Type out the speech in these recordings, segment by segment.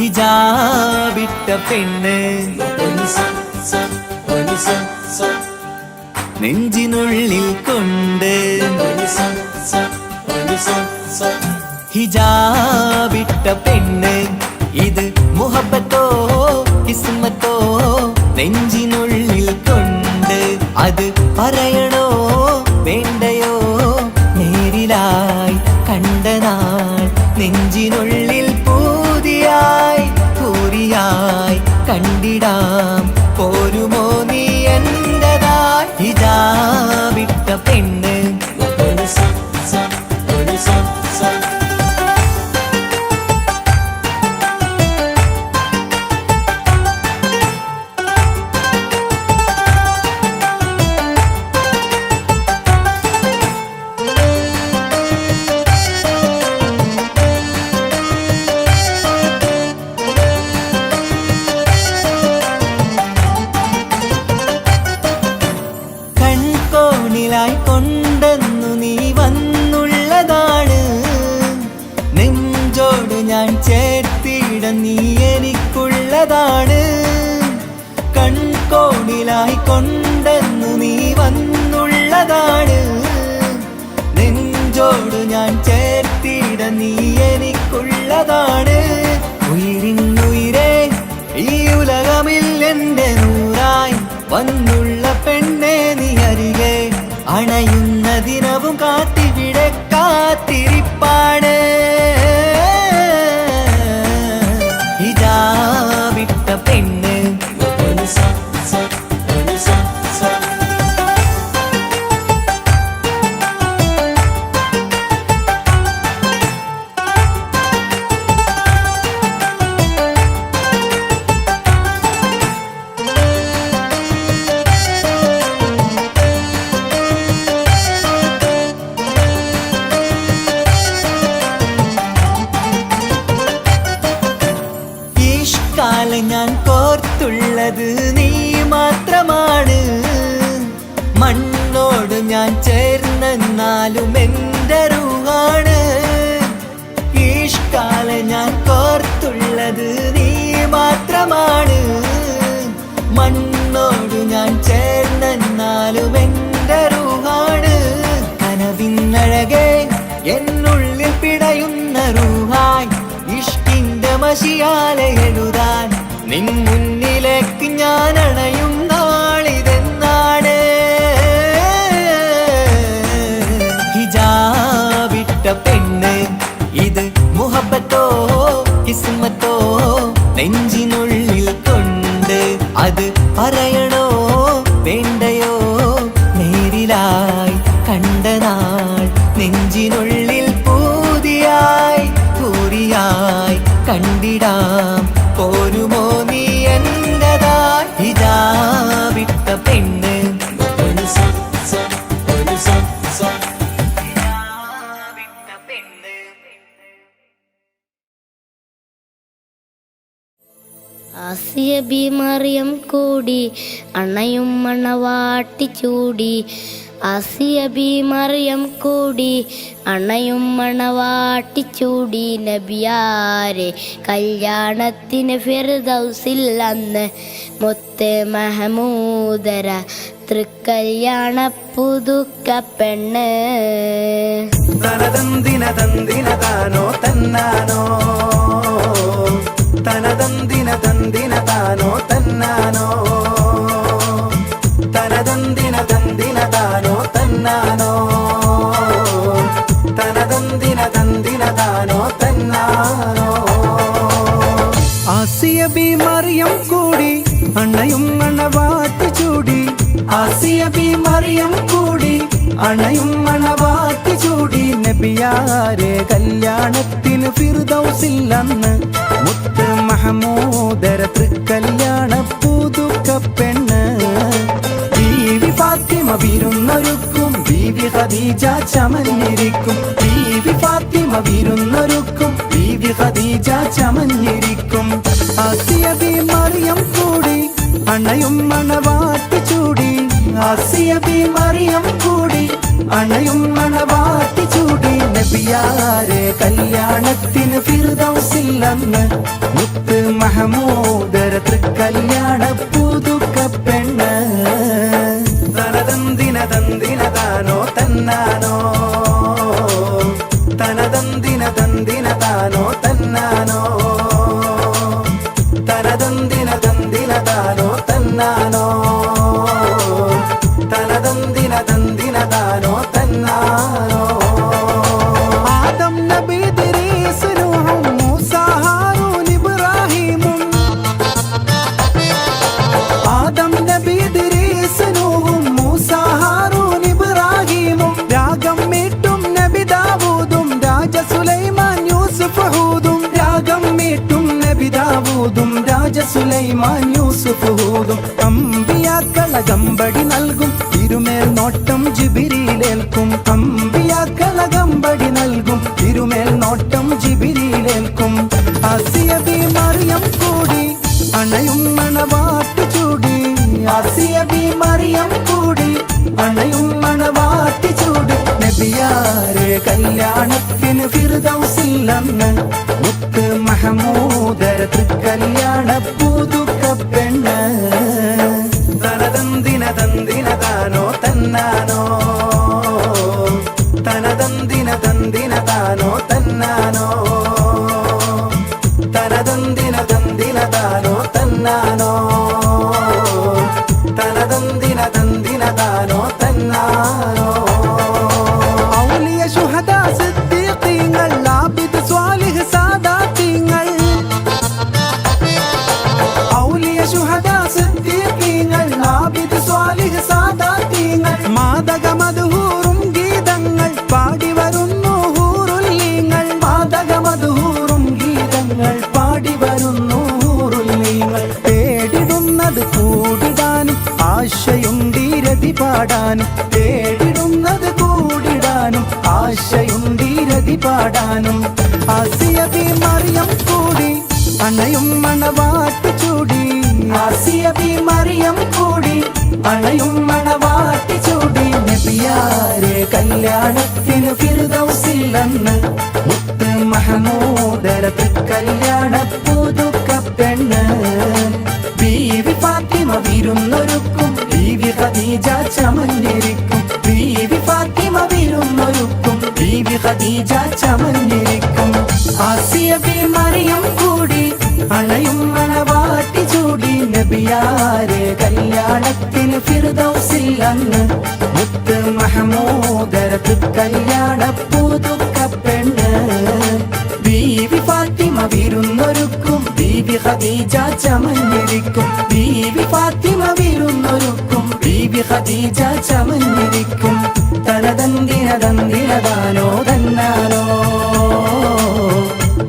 ഹിജാബിട്ട പെണ്ണ് നെഞ്ചിനുള്ളിൽ കൊണ്ട് ഹിജാബിട്ട പെണ്ണ് ഇത് മുഹബത്തോ കിസ്മത്തോ നെഞ്ചിനുള്ളിൽ കൊണ്ട് അത് പറയണോ വേണ്ടയോ നേരിലായി കണ്ട നാൾ നെഞ്ചിനുള്ളിൽ പൂതിയായി പൂരിയായി കണ്ടിടാം പോരുമോ നീ എന്റതായി ഹിജാബിട്ട പെണ്ണ് കൊണ്ടെന്നു നീ വന്നുള്ളതാണ് നെഞ്ചോട് ഞാൻ ചേർത്തിട നീ എനിക്കുള്ളതാണ് കൺകോണിലായി കൊണ്ടെന്നു നീ വന്നുള്ളതാണ് നെഞ്ചോട് ഞാൻ ചേർത്തിട നീ എനിക്കുള്ളതാണ് ഉയിരിന്നുയിരേ ഈ ഉലകമിൽ എന്റെ നൂറായി വന്നുള്ള പെണ്ണെ നീ അരികെ അണയുന്ന ദിനവും കാത്തിവിടെ കാത്തിരിപ്പാണ് ഹിജാബിട്ട പെണ്ണ് ഞാൻ കോർത്തുള്ളത് നീ മാത്രമാണ് മണ്ണോട് ഞാൻ ചേർന്നെന്നാലും എൻ്റെ റൂഹാണ് ഈഷ്കാല ഞാൻ കോർത്തുള്ളത് നീ മാത്രമാണ് മണ്ണോട് ഞാൻ ചേർന്നെന്നാലും എൻ്റെ റൂഹാണ് കനവിന്നഴകെ എന്നുള്ളിൽ പിടയുന്ന റൂഹായി ഇഷ്കിന്റെ മഷിയാലെ എഴുതാൻ നിൻ മുന്നിലേക്ക് ഞാൻ അണയും നാളിതെന്നാണ് ഹിജാബിട്ട പെണ്ണ് ഇത് മുഹബത്തോ കിസ്മത്തോ നെഞ്ചിനുള്ളിൽ കൊണ്ട് അത് പറയണോ വേണ്ടയോ നേരിലായി കണ്ട നാൾ നെഞ്ചിനുള്ളിൽ പൂതിയായി പൂരിയായി കണ്ടിടാം പോരുമോ നീ എന്റതായി ഹിജാബിട്ട പെണ്ണ് ആസിയ ബി മറിയം കൂടി അണയും മണവാട്ടി ചൂടി ആസിയ ബി മറിയം കൂടി അണയും മണവാട്ടി ചൂടി നബിയാരെ കല്യാണത്തിന് ഫിർദൗസിൽ അന്ന് മുത്ത് മഹമൂദര തൃക്കല്യാണ പുതുക്ക പെണ്ണ് തനതന്തിന തന്തിന താനോ തന്നാനോ തനതന്തിന തന്തിന താനോ തന്നാനോ തനതന്തിന തന്തിന താനോ തന്നാനോ തനതന്തിന തന്തിന താനോ തന്നാനോ ആസിയ ബി മറിയം കൂടി അണയും മണവാട്ടി ചൂടി ആസിയ ബി മറിയം കൂടി അണയും മണവാട്ടി ചൂടി നബിയാരെ കല്യാണത്തിന് ഫിർദൗസിൽ അന്ന് മുത്ത് മഹമൂദര തൃക്കല്യാണ പുതുക്ക പെണ്ണ് ബീവി ഫാത്തിമ വിരുന്നൊരുക്കും ബീവി ഖദീജ ചമഞ്ഞിരിക്കും ബീവി ഫാത്തിമ വിരുന്നൊരുക്കും ബീവി ഖദീജ ചമഞ്ഞിരിക്കും ആസിയ ബി മറിയം കൂടി അണയും മണവാട്ടി ചൂടി ആസിയ ബി മറിയം കൂടി അണയും മണവാട്ടി ചൂടി നബിയാരെ കല്യാണത്തിന് ഫിർദൗസിൽ ഫിർദൗസില്ലന്ന് മുത്ത് മഹമൂദര തൃക്കല്യാണ പുതുക്കപ്പെണ്ണ് തനതന്തിന തന്തിന താനോ തന്നാനോ തനതന്തിന തന്തിന താനോ തന്നാനോ തനതന്തിന തന്തിന താനോ തന്നാനോ തനതന്തിന തന്തിന താനോ തന്നാനോ ആദം നബി ഇദ്രീസ് നൂഹും മൂസ ഹാറൂൻ ഇബ്രാഹീമും ആദം നബി ഇദ്രീസ് നൂഹും മൂസ ഹാറൂൻ ഇബ്രാഹീമും രാഗം മീട്ടും നബി ദാവൂദും രാജ സുലൈമാൻ യൂസുഫ് ഹൂദും രാഗം മീട്ടും നബി ദാവൂദും രാജ സുലൈമാൻ യൂസുഫ് ഹൂദും അമ്പിയാക്കളകമ്പടി നൽകും തിരുമേൽ നോട്ടം ജിബിരിയിലേൽക്കും അമ്പിയാക്കളകമ്പടി നൽകും തിരുമേൽ നോട്ടം ജിബിരിയിലേൽക്കും ആസിയ ബി മറിയം കൂടി അണയും മണവാട്ടി ചൂടി ആസിയ ബി മറിയം കൂടി അണയും മണവാട്ടി ചൂടി നബിയാരെ കല്യാണത്തിന് ഫിർദൗസില്ലന്ന് മുത്ത് മഹമൂദര തൃക്കല്യാണ പുതുക്കപ്പെണ്ണ് തനതന്തിന തന്തിന താനോ തന്നാനോ തനതന്തിന തന്തിന താനോ തന്നാനോ തനതന്തിന തന്തിന താനോ തന്നാനോ തനതന്തിന തന്തിന താനോ തന്നാനോ ഔലിയ ശുഹദാ സിദ്ദീഖീങ്ങൾ ആബിദ് സ്വാലിഹ് സാദാത്തീങ്ങൾ ഔലിയ ശുഹദാ സിദ്ദീഖീങ്ങൾ ആബിദ് സ്വാലിഹ് സാദാത്തീങ്ങൾ മാദക മദ്ഹൂറും ഗീതങ്ങൾ പാടി വരുന്നു ഹൂറുല്ലീങ്ങൾ മാദക മദ്ഹൂറും ഗീതങ്ങൾ പാടി വരുന്നു ഹൂറുല്ലീങ്ങൾ തേടിടുന്നത് കൂടിടാനും ആശയുണ്ടീരതി പാടാനും തേടിടുന്നത് കൂടിടാനും ആശയുണ്ടീരതി പാടാനും ആസിയ ബി മറിയം കൂടി അണയും മണവാട്ടി ചൂടി ആസിയ ബി മറിയം കൂടി അണയും മണവാട്ടി ചൂടി നബിയാരെ കല്യാണത്തിന് ഫിർദൗസില്ലന്ന് മുത്ത് മഹമൂദര തൃക്കല്യാണ പുതുക്കപ്പെണ്ണ് ബീവി ഫാത്തിമ വിരുന്നൊരുക്കും ബീവി ഖദീജ ചമഞ്ഞിരിക്കും ബീവി ഫാത്തിമ വിരുന്നൊരുക്കും ബീവി ഖദീജ ചമഞ്ഞിരിക്കും ആസിയ ബി മറിയം കൂടി അണയും മണവാട്ടി ചൂടി നബിയാരെ കല്യാണത്തിന് ഫിർദൗസില്ലന്ന് മുത്ത് മഹമൂദര തൃക്കല്യാണ പുതുക്കപ്പെണ്ണ് ബീവി ഫാത്തിമ വിരുന്നൊരുക്കും ബീവി ഖദീജ ചമഞ്ഞിരിക്കും ബീവി ഫാത്തിമ വിരുന്നൊരുക്കും ബീവി ഖദീജ ചമഞ്ഞിരിക്കും തനതന്തിന തന്തിന താനോ തന്നാനോ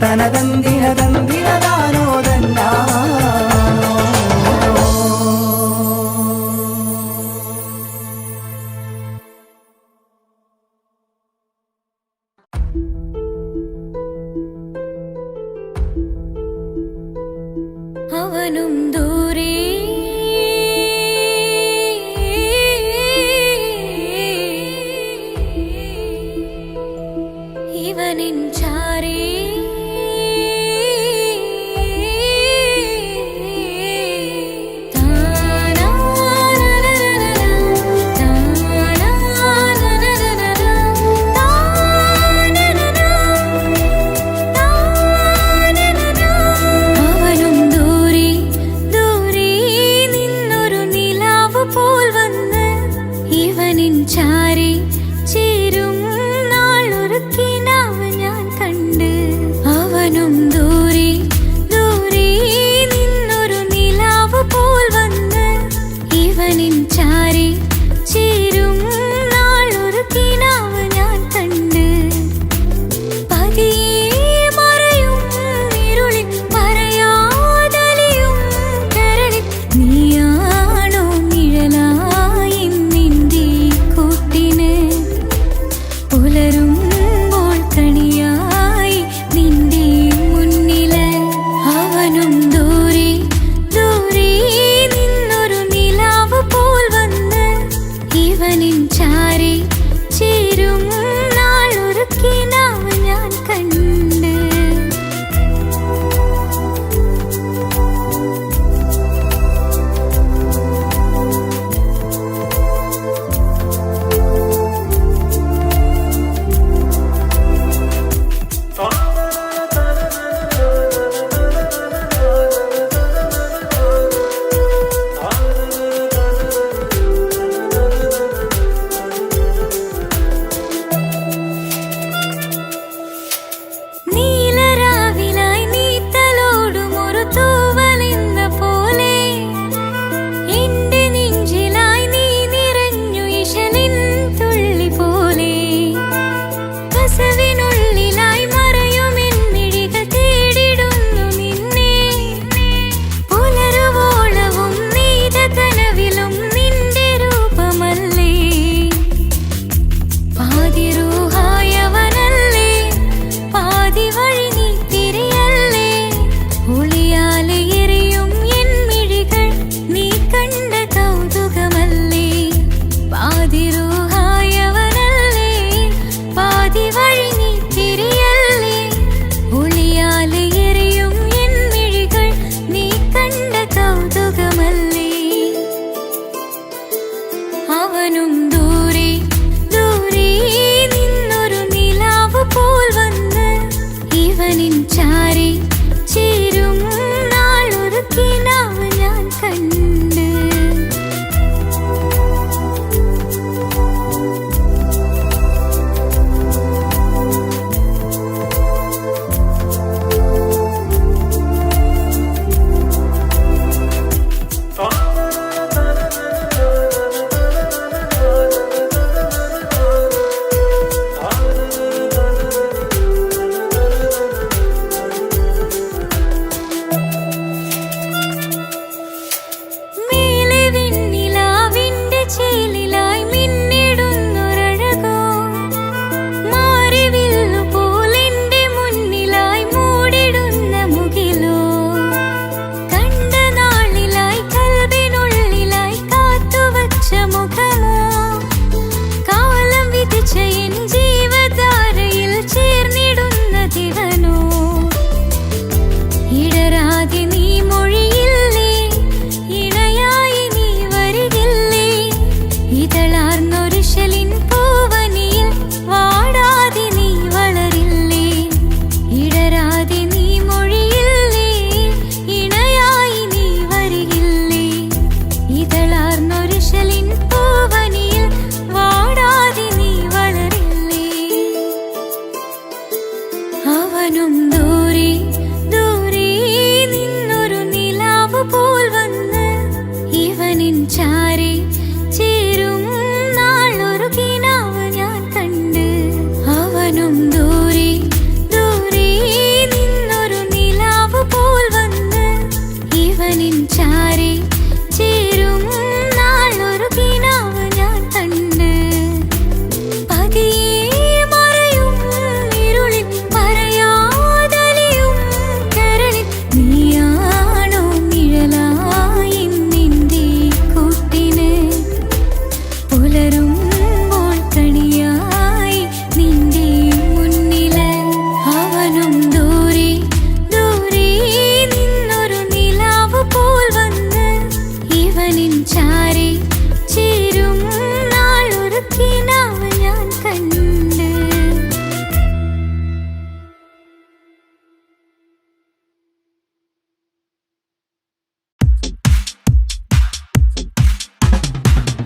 തനതന്തിന തന്തിന താനോ തന്നാനോ അവനും ദൂരെ ഇവനിൻ ചാരേ അവനും ദൂരെ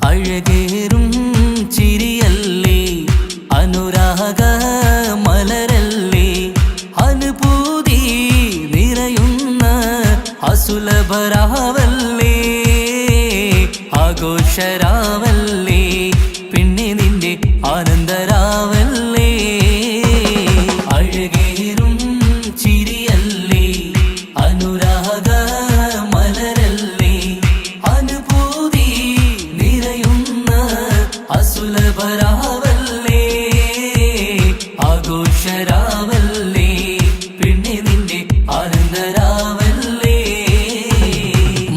അഴകേറും ചിരിയല്ലേ അനുരാഗ മലരല്ലേ അനുഭൂതി നിറയുന്ന അസുലഭരാവല്ലേ ആഘോഷരാവല്ലേ പിന്നെ നിന്റെ ആനന്ദരാവല്ലേ അഴകേറും ചിരിയല്ലേ അനുരാഗ മലരല്ലേ അനുഭൂതി നിറയുന്ന അസുലഭരാവല്ലേ ആഘോഷരാവല്ലേ പിന്നെ നിന്റെ ആനന്ദരാവല്ലേ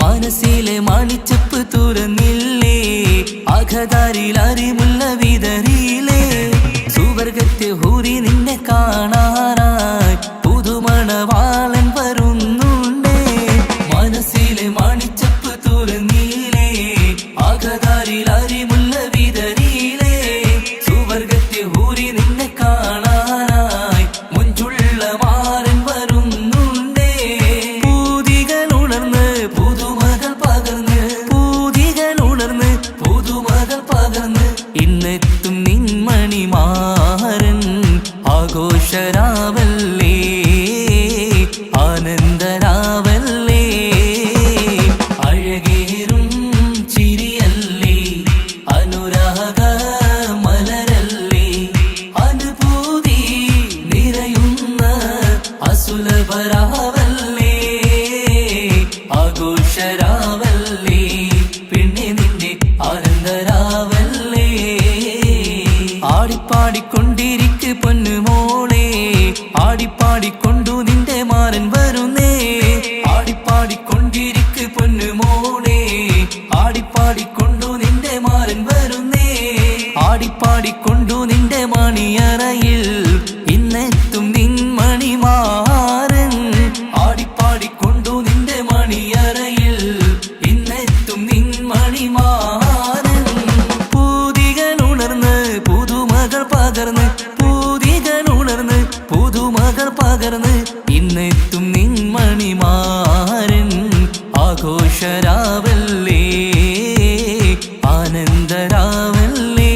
മനസ്സിലെ മാണിച്ചപ്പ് തുറന്നില്ലേ അഖദാരിൽ അറിമുല്ല വിതറിയില്ലേ സുവർഗത്തെ ഹൂറി നിന്നെ കാണാനായി പുതുമണവാളൻ വരുന്നുണ്ടേ മനസ്സിലെ മാണിച്ചപ്പ് തുറന്നില്ലേ അഖദാരിൽ അറിമുല്ല വിതറിയില്ലേ സുവർഗത്തെ ഹൂറി നിന്നെ കാണാനായി മുഞ്ചുള്ള മാരൻ വരുന്നുണ്ടേ പൂതികൾ ഉണർന്ന് പുതുമകൾ പകർന്ന് പൂതികൾ ഉണർന്ന് പുതുമകൾ പകർന്ന് ഇന്നെത്തും നിൻമണിമാരൻ ആഘോഷരാവല്ലേ ആനന്ദരാവല്ലേ അഴകേറും ചിരിയല്ലേ അനുരാഗ മലരല്ലേ അനുഭൂതി നിറയുന്ന അസുലഭരാവല്ലേ ആഘോഷരാവല്ലേ പിന്നെ നിന്റെ ആനന്ദരാവല്ലേ ആടിപ്പാടിക്കൊണ്ടിരിക്ക് പൊന്നുമോളെ ആടിപ്പാടിക്കൊണ്ടു നിന്റെ മാരൻ വരുന്നേ ആടിപ്പാടിക്കൊണ്ടിരിക്ക് പൊന്നുമോളെ ആടിപ്പാടിക്കൊണ്ടു നിന്റെ മാരൻ വരുന്നേ ആടിപ്പാടിക്കൊണ്ടു നിന്റെ മണിയറയിൽ ഇന്നെത്തും നിൻ മണിമാരൻ ആടിപ്പാടിക്കൊണ്ടു നിന്റെ മണിയറയിൽ ഇന്നെത്തും നിൻ മണിമാരൻ പൂതികൾ ഉണർന്ന് പുതുമകൾ പകർന്ന് പൂതികൾ ഉണർന്ന് പുതുമകൾ പകർന്ന് ഇന്നെത്തും നിൻ മണിമാരൻ ആഘോഷരാവല്ലേ ആനന്ദരാവല്ലേ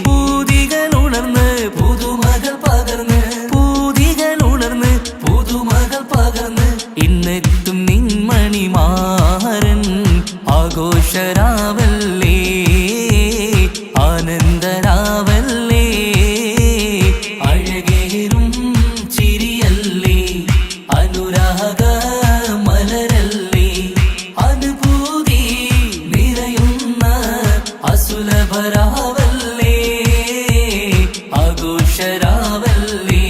പൂതികൾ ഉണർന്ന് പുതുമകൾ പകർന്ന് പൂതികൾ ഉണർന്ന് പുതുമകൾ പകർന്ന് ഇന്നെത്തും നിൻ മണിമാരൻ ആഘോഷരാവല്ലേ ആനന്ദരാവല്ലേ അഴകേറും ചിരിയല്ലേ അനുരാഗ മലരല്ലേ അനുഭൂതി നിറയുന്ന അസുലഭരാവല്ലേ ആഘോഷരാവല്ലേ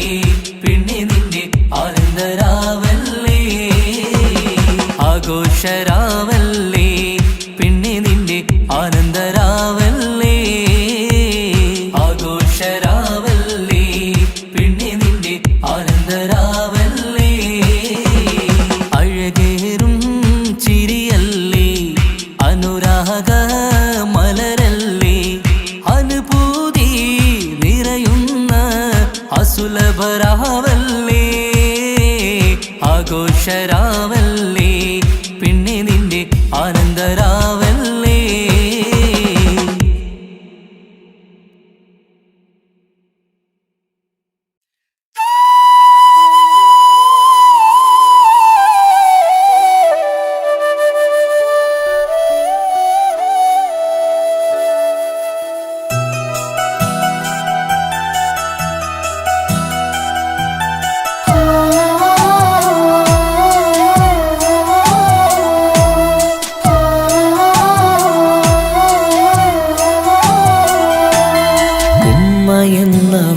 പിന്നെ നിന്റെ ആനന്ദരാവല്ലേ ആഘോഷരാവല്ലേ പിന്നെ നിന്റെ ആനന്ദരാവല്ലേ ആഘോഷരാവല്ലേ പിന്നെ നിന്റെ ആനന്ദരാവല്ലേ അഴകേറും ചിരിയല്ലേ അനുരാഗ മലരല്ലേ അനുഭൂതി നിറയുന്ന അസുലഭരാവല്ലേ ആഘോഷരാവല്ലേ പിന്നെ നിന്റെ ആനന്ദരാവല്ലേ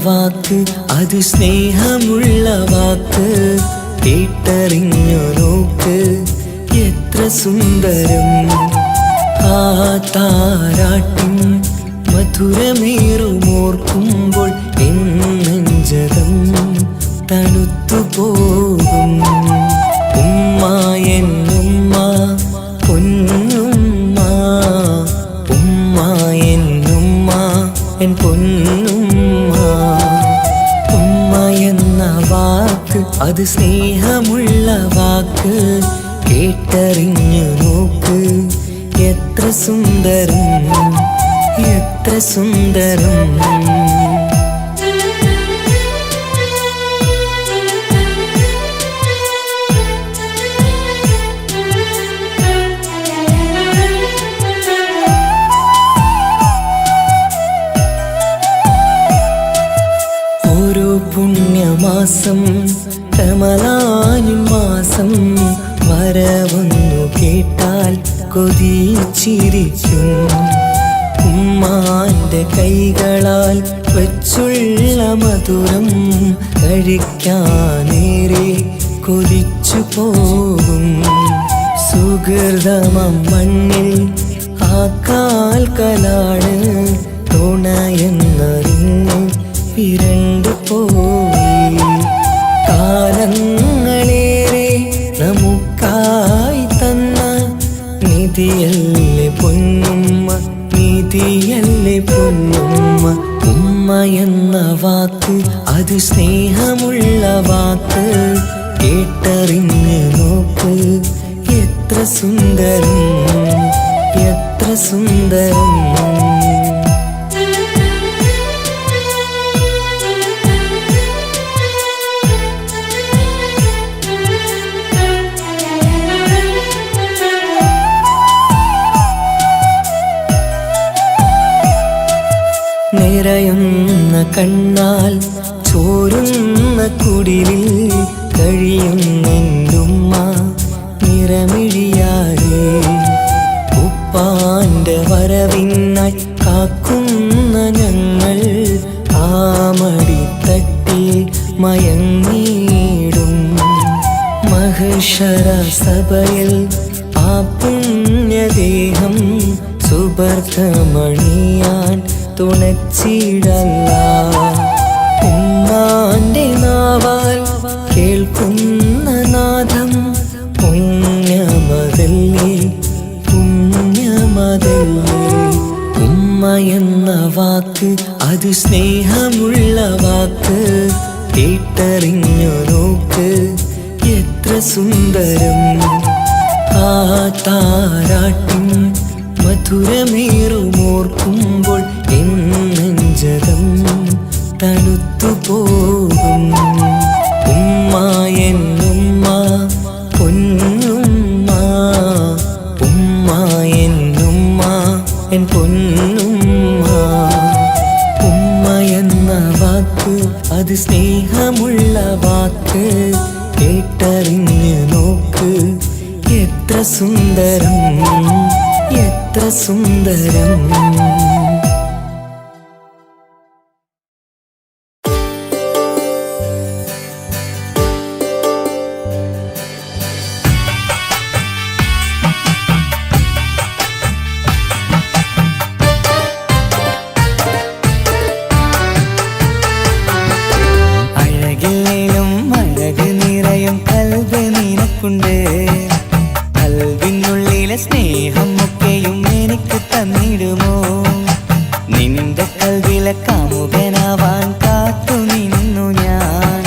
വാക്ക് അത് സ്നേഹമുള്ള വാക്ക് കേട്ടറിഞ്ഞു നോക്ക് എത്ര സുന്ദരം ആ താരാട്ടിൻ മധുരമേറുമോർക്കുമ്പോൾ എൻ നെഞ്ചകം തണുത്തുപോകും ഉമ്മ എന്നുമ്മ പൊന്നുമ്മ ഉമ്മ എന്നുമ്മ എൻ പൊന്നുമ്മ ഉമ്മ എന്ന വാക്ക് അത് സ്നേഹമുള്ള വാക്ക് കേട്ടറിഞ്ഞു നോക്ക് എത്ര എത്ര സുന്ദരം, എത്ര സുന്ദരം. ഓരോ പുണ്യമാസം കമലാനിൻ മാസം വരവൊന്നു കേട്ടാൽ കൊതിച്ചിരിക്കും. ഉമ്മാന്റെ കൈകളാൽ വച്ചുള്ള മധുരം കഴിക്കാനേറെ കൊതിച്ചു പോകും. സുഹൃതമം മണ്ണിൽ ആ കാൽക്കലാണ് തുണയെന്നറിഞ്ഞ് പിരണ്ടു പോയി. കാലങ്ങളേറെ നമുക്കായി തന്ന നിധിയല്ലേ പൊന്നുമ്മ, നിധിയല്ലേ പൊന്നുമ്മ. ഉമ്മ എന്ന വാക്ക് അത് സ്നേഹമുള്ള വാക്ക്, കേട്ടറിഞ്ഞ് നോക്ക് എത്ര സുന്ദരം, എത്ര സുന്ദരം. നിറയുന്ന കണ്ണാൽ ചോരുന്ന കുടിലിൽ കഴിയുന്നുമ്മ നിറമിഴിയാതെ. ഉപ്പാന്റെ വരവിനായി കാക്കുന്ന ഞങ്ങൾ ആ മടിത്തട്ടിൽ മയങ്ങിയിടും. മഹശര സഭയിൽ ആ പുണ്യദേഹം സുബർക്കമണിയാൻ തുണച്ചിടല്ല. ഉമ്മാന്റെ നാവാൽ കേൾക്കുന്ന നാദം പുണ്യമതല്ലേ, പുണ്യമതല്ലേ. ഉമ്മ എന്ന വാക്ക് അത് സ്നേഹമുള്ള വാക്ക്, കേട്ടറിഞ്ഞു നോക്ക് എത്ര സുന്ദരം. ആ താരാട്ടിൻ മധുരമേറുമോർക്കുമ്പോൾ നെഞ്ചകം തണുത്തു പോകും. ഉമ്മ എന്നുമ്മ പൊന്നുമ്മ, ഉമ്മ എന്നുമ്മ എൻ പൊന്നുമ്മ. ഉമ്മ എന്ന വാക്ക് അത് സ്നേഹമുള്ള വാക്ക്, കേട്ടറിഞ്ഞ് നോക്ക് എത്ര സുന്ദരം, എത്ര സുന്ദരം. അഴകില്ലേലും അഴക് നിറയും കൽബ് നിനക്കുണ്ട്. കൽബിനുള്ളിലെ സ്നേഹം ഒക്കെയും എനിക്ക് തന്നിടുമോ? നിന്റെ കൽബിലെ കാമുകനാവാൻ കാത്തു നിന്നു ഞാൻ.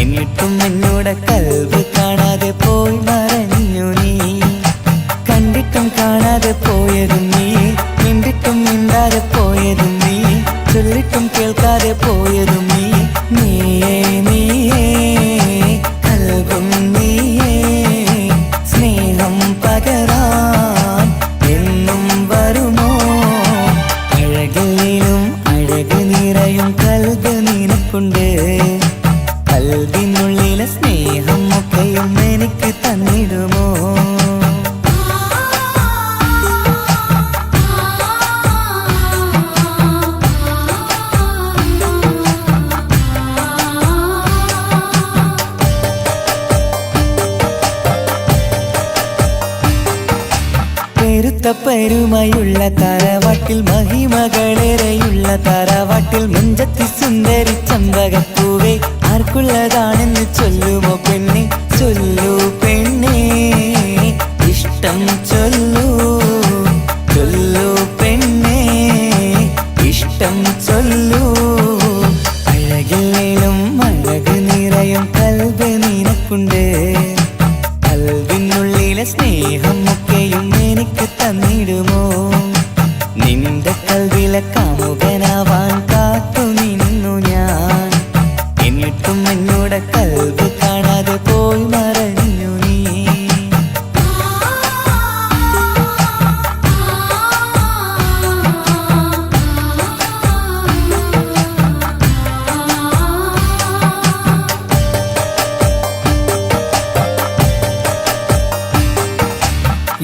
എന്നിട്ടും എന്നോട് കൽബ് കാണാതെ പോയി മറഞ്ഞു നീ. കണ്ടിട്ടും കാണാതെ പോയതും നീ, മിണ്ടിട്ടും മിണ്ടാതെ പോയതും നീ, ചൊല്ലിട്ടും കേൾക്കാതെ പോയതും നീ. നീയേ നീയേ കൽബും നീയേ, സ്നേഹം പകരാൻ എന്നും വരുമോ? അഴകിലും അഴക് നിറയും കൽബ് നിനക്കുണ്ട്. കൽബിനുള്ളിലെ സ്നേഹം ഒക്കെയും എനിക്ക് തന്നിടുമോ? പെരുമയുള്ള തറവാട്ടിൽ മഹിമകളേറെയുള്ള തറവാട്ടിൽ മുഞ്ചത്തി സുന്ദരി ചമ്പകപ്പൂവേ, ആർക്കുള്ളതാണെന്ന് ചൊല്ലുമോ പെണ്ണെ, ചൊല്ലൂ പെണ്ണേ. ഇഷ്ടം ചൊല്ലൂ, ചൊല്ലൂ പെണ്ണേ, ഇഷ്ടം ചൊല്ലൂ. അഴകില്ലേലും അഴക് നിറയും കൽബ് നിനക്കുണ്ട്. കൽബിനുള്ളിലെ സ്നേഹം ഒക്കെയും എനിക്ക് തന്നിടുമോ?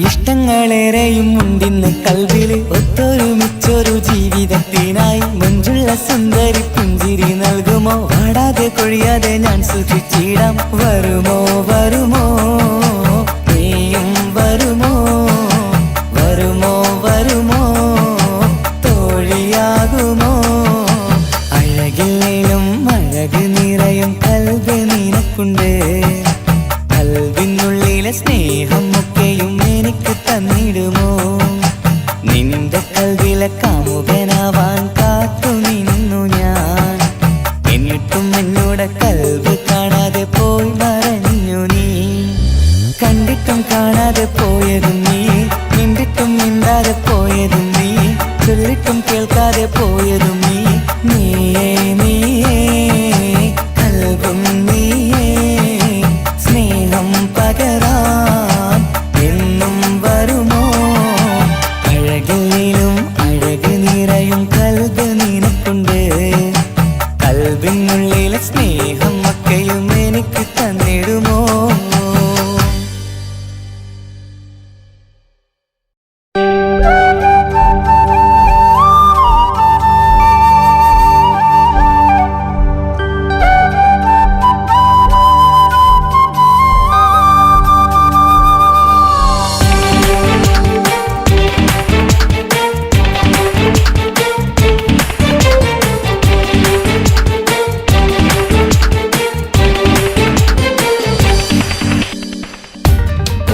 ഇഷ്ടങ്ങളേറെയും ഉണ്ടിന്ന് കൽവില് ഒത്തൊരുമിച്ചൊരു ജീവിതത്തിനായി മഞ്ജുള്ള സുന്ദരി പുഞ്ചിരി നൽകുമോ പാടാതെ കൊഴിയാതെ ഞാൻ സൂക്ഷിച്ചിടാം വരുമോ വരുമോ നീയും വരുമോ വരുമോ വരുമോ തോഴിയാകുമോ അഴകില്ലേലും അഴക് നിറയും കൽബ് നിനക്കുണ്ട് കൽബിനുള്ളിലെ സ്നേഹം ഒക്കെയും എനിക്ക് തന്നിടുമോ നിന്റെ കൽവിലെ കാമുകനാവാൻ കാത്തു നിന്നു ഞാൻ എന്നിട്ടും എന്നോട് കൽബ് കാണാതെ പോയി മറഞ്ഞു നീ കണ്ടിട്ടും കാണാതെ പോയതും നീ മിണ്ടിട്ടും മിണ്ടാതെ പോയതും നീ ചൊല്ലിട്ടും കേൾക്കാതെ പോയതും നീ നീയേ നീയേ കൽബും നീയേ സ്നേഹം പകരാൻ എന്നും വരുമോ അഴകിലും അഴക് നിറയും കൽബ് നിനക്കുണ്ട് കൽബിനുള്ളിലെ സ്നേഹം ഒക്കെയും എനിക്ക് തന്നിടുമോ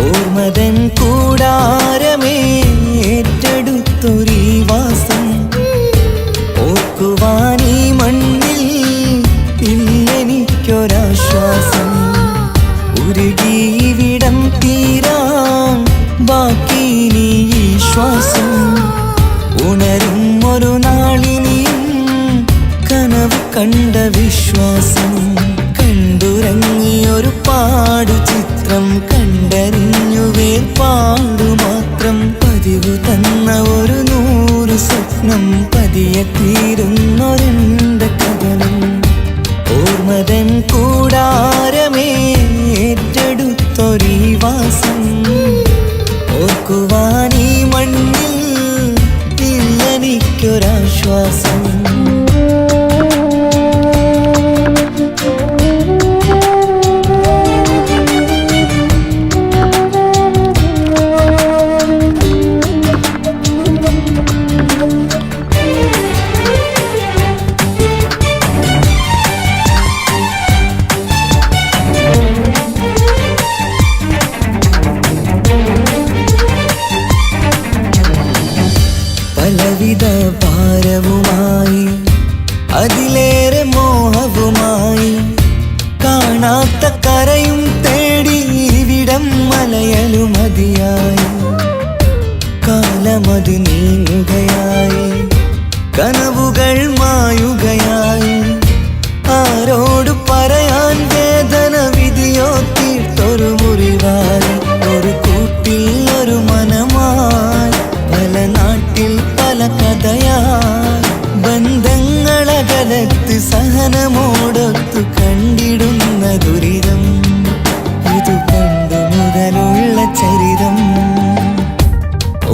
ഓർമ്മതൻ കൂടാരമേ ഏറ്റെടുത്തൊരീ വാസം ഓർക്കുവാനീ മണ്ണിൽ ഇല്ലെനിക്കൊരാശ്വാസം ഉരുകിവിടം തീരാൻ ബാക്കി നീ ഈ ശ്വാസം ഉണരും ഒരു നാളിനിയും കനവ് കണ്ട വിശ്വാസം കണ്ടുറങ്ങിയൊരു പാടു ചിത്രം കണ്ടറിഞ്ഞു വേർപാടു മാത്രം പതിവു തന്ന ഒരു 100 സ്വപ്നം പതിയെ തീരുന്നൊരെന്റെ കഥനം ഓർമ്മതൻ കൂടാരമേ ഏറ്റെടുത്തൊരീ വാസം ഓർക്കുവാനീ മണ്ണിൽ ഇല്ലെനിക്കൊരാശ്വാസം പലവിധ ഭാരവുമായി അതിലേറെ മോഹവുമായി കാണാത്ത കരയും തേടി ഇവിടം മലയലു മതിയായി കാലമത് നീങ്ങുകയായി കനവുകൾ മായുകയായി ആരോട് പറയാൻ വേദന വിധിയോ തീർത്തൊരു മുറിവായി ഒരു കൂട്ടിൽ ഒരു മനമായി പല നാട്ടിൽ പല കഥയായി ബന്ധങ്ങളകലത്ത് സഹനമോടൊത്തു കണ്ടിടുന്ന ദുരിതം ഇതു പണ്ടു മുതലുള്ള ചരിതം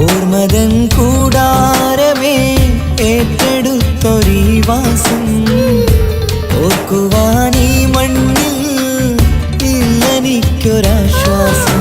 ഓർമ്മതൻ കൂടാരമേ ഏറ്റെടുത്തൊരീ വാസം ഓർക്കുവാനീ മണ്ണിൽ ഇല്ലെനിക്കൊരാശ്വാസം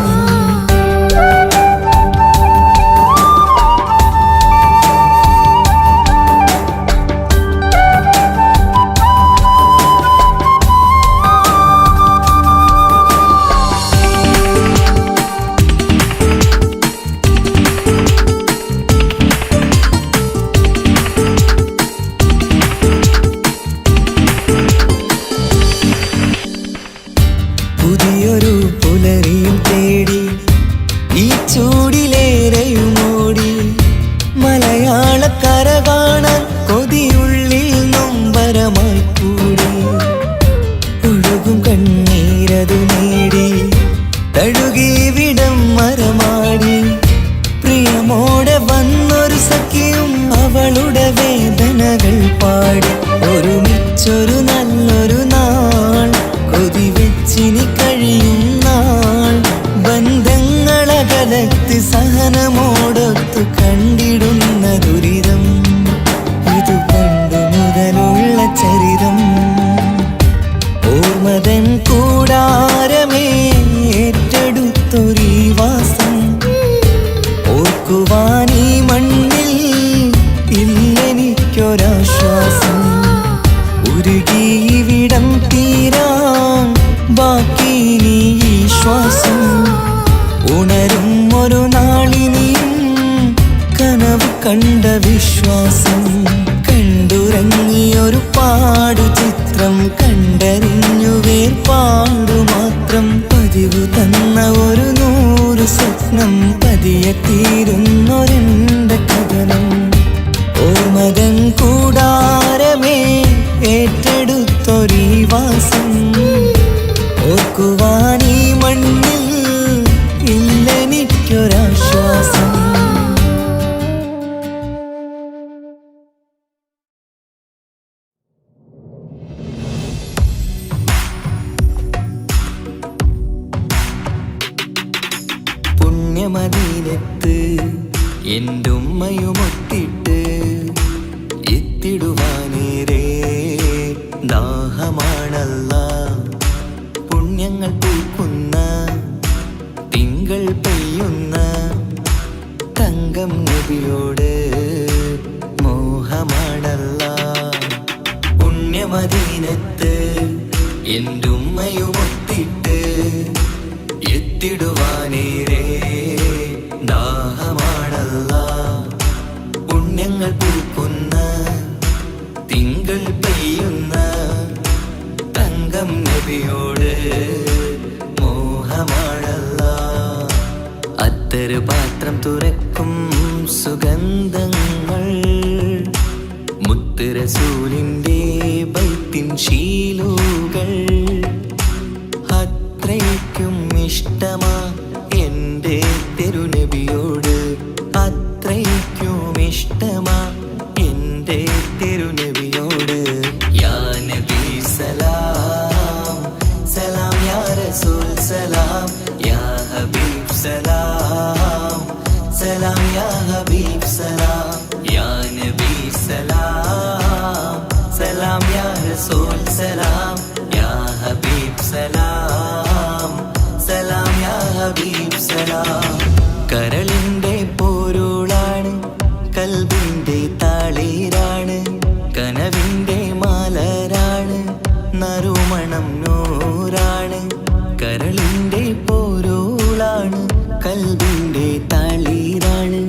പുതിയൊരു പുലരിയും തേടി ഈ ചൂടിലേറെയുമോടി മലയാളക്കര കാണാൻ കൊതിയുള്ളിൽ നൊമ്പരമായി കൂടി ഒഴുകും കണ്ണീരതു നേടി തഴുകി വിടം മരമാടി പ്രിയമോടെ വന്നൊരു സഖിയും അവളുടെ വേദനകൾ പാടി ഒരുമിച്ചൊരു നല്ലൊരു നാൾ കൊതിവെച്ചിനി കഴിയും നാൾ ബന്ധങ്ങളകലത്ത് ഉണരും ഒരു നാളിനിയും കനവ് കണ്ട വിശ്വാസം കണ്ടുറങ്ങിയൊരു പാടു ചിത്രം കണ്ടറിഞ്ഞു വേർപാടു മാത്രം പതിവ് തന്ന ഒരു 100 സ്വപ്നം പതിയെ തീരുന്നൊരെന്റെ കഥനം ഓർമ്മതൻ കൂടാരമേ ഏറ്റെടുത്തൊരീ വാസം ഓർക്കുവാൻ ഈ മണ്ണിൽ ഇല്ലെനിക്കൊരാശ്വാസം പുണ്യമദീനത്ത് എൻ്റെ ഉമ്മയുമൊത്തിട്ട് എത്തിടുവാനേരേ ദാഹമാണല്ല പുണ്യങ്ങൾ പൂക്കുന്ന തിങ്കൾ പെയ്യുന്ന തങ്കം നബിയോട് മോഹമാണല്ല പുണ്യമദീനത്ത് എൻ്റെ ഉമ്മയുമൊത്തിട്ട് എത്തിടുവാനേരേ ദാഹമാണല്ല പുണ്യങ്ങൾ പൂക്കുന്ന തിങ്കൾ പെയ്യുന്ന തങ്കം നബിയോട് മോഹമാണല്ല അത്തറ് പാത്രം തുറക്കും സുഗന്ധങ്ങൾ മുത്ത് റസൂലിൻ്റെ ബൈത്തിൻ ശീലുകൾ അത്രയ്ക്കും ഇഷ്ടമാ എൻ്റെ തിരുനബിയോട് അത്രയ്ക്കും ഇഷ്ടമാ എൻ്റെ തിരുനബിയോട് യാ നബി സലാം സലാം യാ റസൂൽ സലാം യാ ഹബീബ് സലാം സലാം യാ ഹബീബ് സലാം യാ നബി സലാം സലാം യാ റസൂൽ സലാം യാ ഹബീബ് സലാം സലാം യാ ഹബീബ് സലാം കരളിൻ്റെ പോരുളാണ് കൽബിൻ്റെ താളീരാണ് കനവിൻ്റെ മാലരാണ് നറുമണം നൂറാണ് കരളിൻ്റെ പോരുളാണ് കൽബിൻ്റെ താളീരാണ്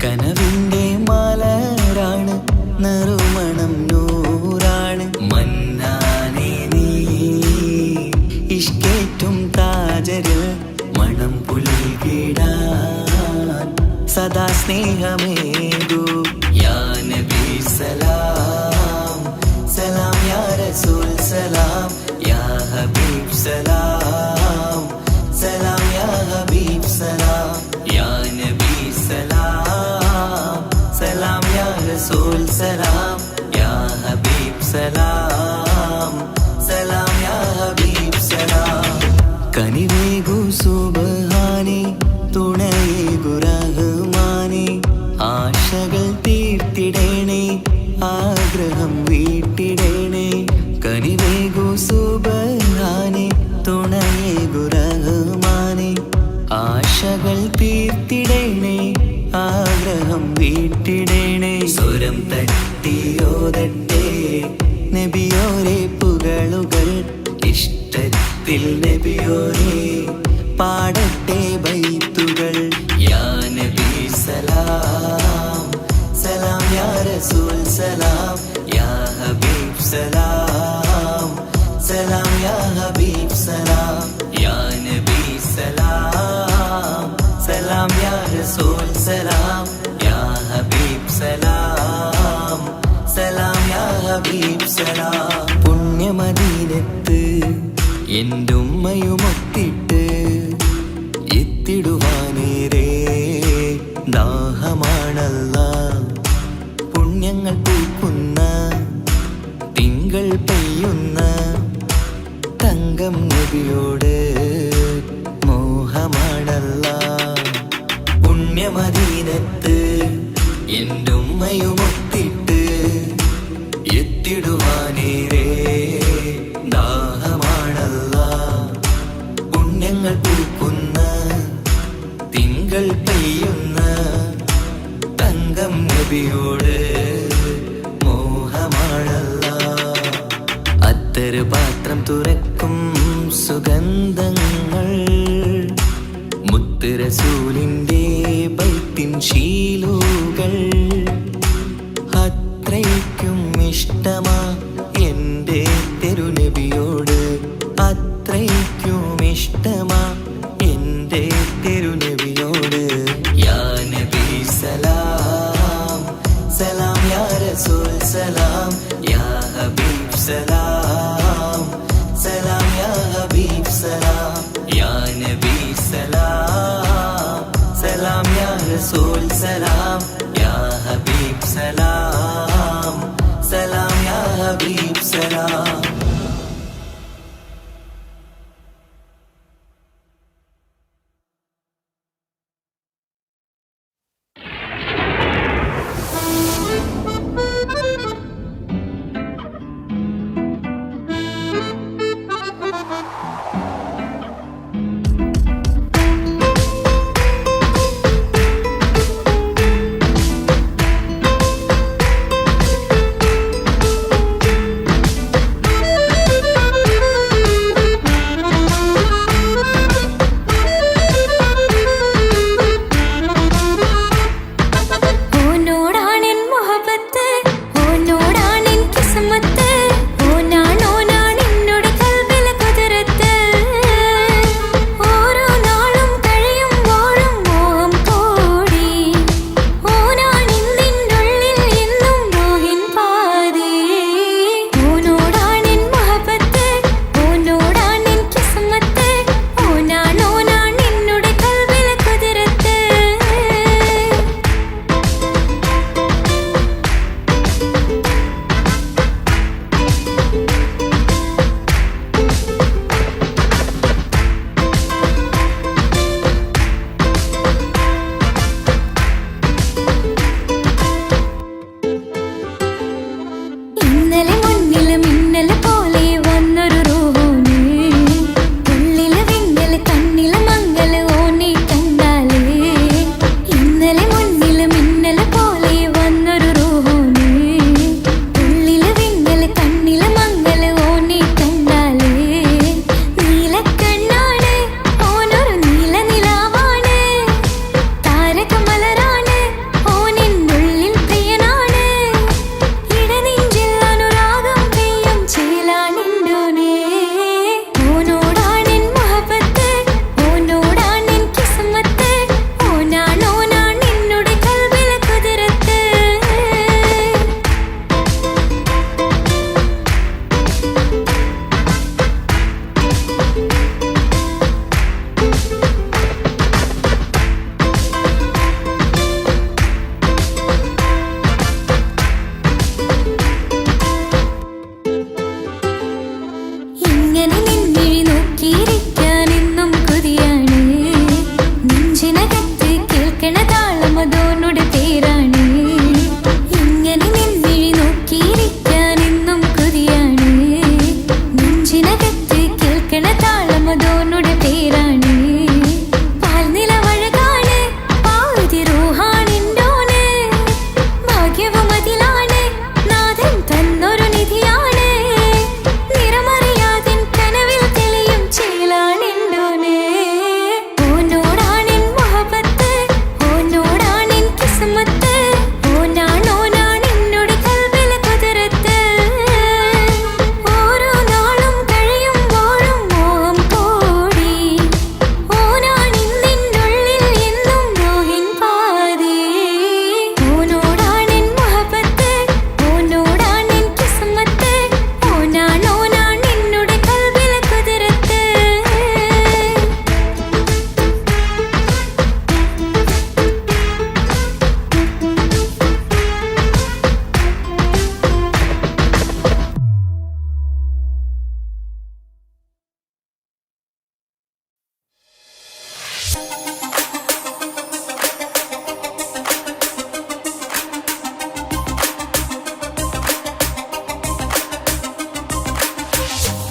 കനവിൻ്റെ മാലരാണ് നറുമണം നൂറാണ് മന്നാനേ നീ ഇഷ്കേറ്റും താജരിൽ മണം പുൽകിടാൻ സദാ സ്നേഹമേകൂ യാ നബി സലാം സലാം യാ റസൂൽ സലാം യാ ഹബീബ് സലാം സലാം യാ ഹബീബ് സലാം യാ നബി സലാം സലാം യാ റസൂൽ സലാം യാ ഹബീബ് സലാം സലാം യാ ഹബീബ് സലാം കനിവേകു സുബ്ഹാനേ തുണയേകു റഹ്മാനേ ആശകൾ തീർത്തിടേണേ ആഗ്രഹം വീട്ടിടേണേ കനിവേകു സുബ്ഹാനേ തുണയേകു റഹ്മാനേ ആശകൾ തീർത്തിടേണേ ആഗ്രഹം വീട്ടിടേണേ സ്വരം തട്ടിയോതട്ടെ നബിയോരെ പുകളുകൾ ഇഷ്ടത്തിൽ നബിയോരെ പാടട്ടെ ബൈത്തുകൾ യാ നബി സലാം സലാം യാ റസൂൽ സലാം യാ ഹബീബ് സലാം സലാം യാ ഹബീബ് സലാം യാ നബി സലാം സലാം യാ റസൂൽ സലാം യാ ഹബീബ് സലാം സലാം യാ ഹബീബ് സലാം പുണ്യമദീനത്ത് എൻ്റെ ഉമ്മയുമൊത്തിട്ട് എത്തിടുവാനേരേ ദാഹമാണല്ല പുണ്യങ്ങൾ പൂക്കുന്ന തിങ്കൾ പെയ്യുന്ന തങ്കം നബിയോട് മോഹമാണല്ല പുണ്യമദീനത്ത് എൻ്റെ ഉമ്മയുമൊത്തിട്ട് എത്തിടുവാനേരേ ദാഹമാണല്ല പുണ്യങ്ങൾ പൂക്കുന്ന തിങ്കൾ പെയ്യുന്ന തങ്കം നബിയോട് മോഹമാണല്ല അത്തറ് പാത്രം തുറക്കും സുഗന്ധങ്ങൾ മുത്ത് മുത്ത് റസൂലിൻ്റെ ബൈത്തിൻ ശീലുകൾ അത്രയ്ക്കും ഇഷ്ടമാ എൻ്റെ തിരുനബിയോട്, അത്രയ്ക്കും ഇഷ്ടമാ എൻ്റെ തിരുനബിയോട്. യാ നബി സലാം സലാം, യാ റസൂൽ സലാം, യാ ഹബീബ് സലാം സലാം, യാ ഹബീബ് സലാം, യാ നബി സലാം സലാം, യാ റസൂൽ സലാം, യാ ഹബീബ് സലാം സലാം, യാ ഹബീബ് സലാം.